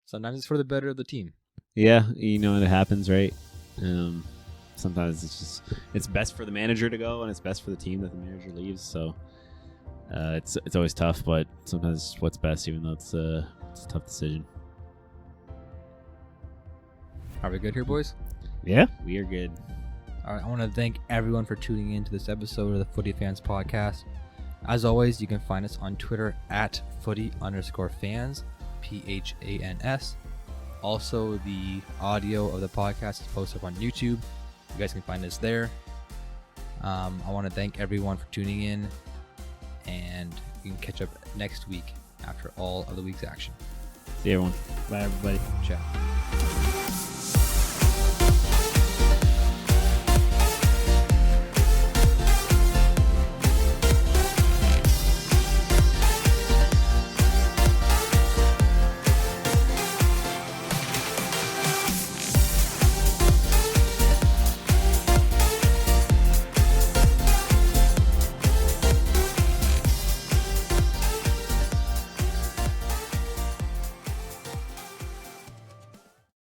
sometimes it's for the better of the team. Yeah, it happens, right? Sometimes it's best for the manager to go, and it's best for the team that the manager leaves. So It's always tough, but sometimes what's best, even though it's a tough decision. Are we good here, boys? Yeah, we are good. All right, I want to thank everyone for tuning in to this episode of the Footy Fans Podcast. As always, you can find us on Twitter at @footy_fans, PHANS. Also, the audio of the podcast is posted up on YouTube. You guys can find us there. I want to thank everyone for tuning in, and you can catch up next week after all of the week's action. See you, everyone. Bye, everybody. Ciao.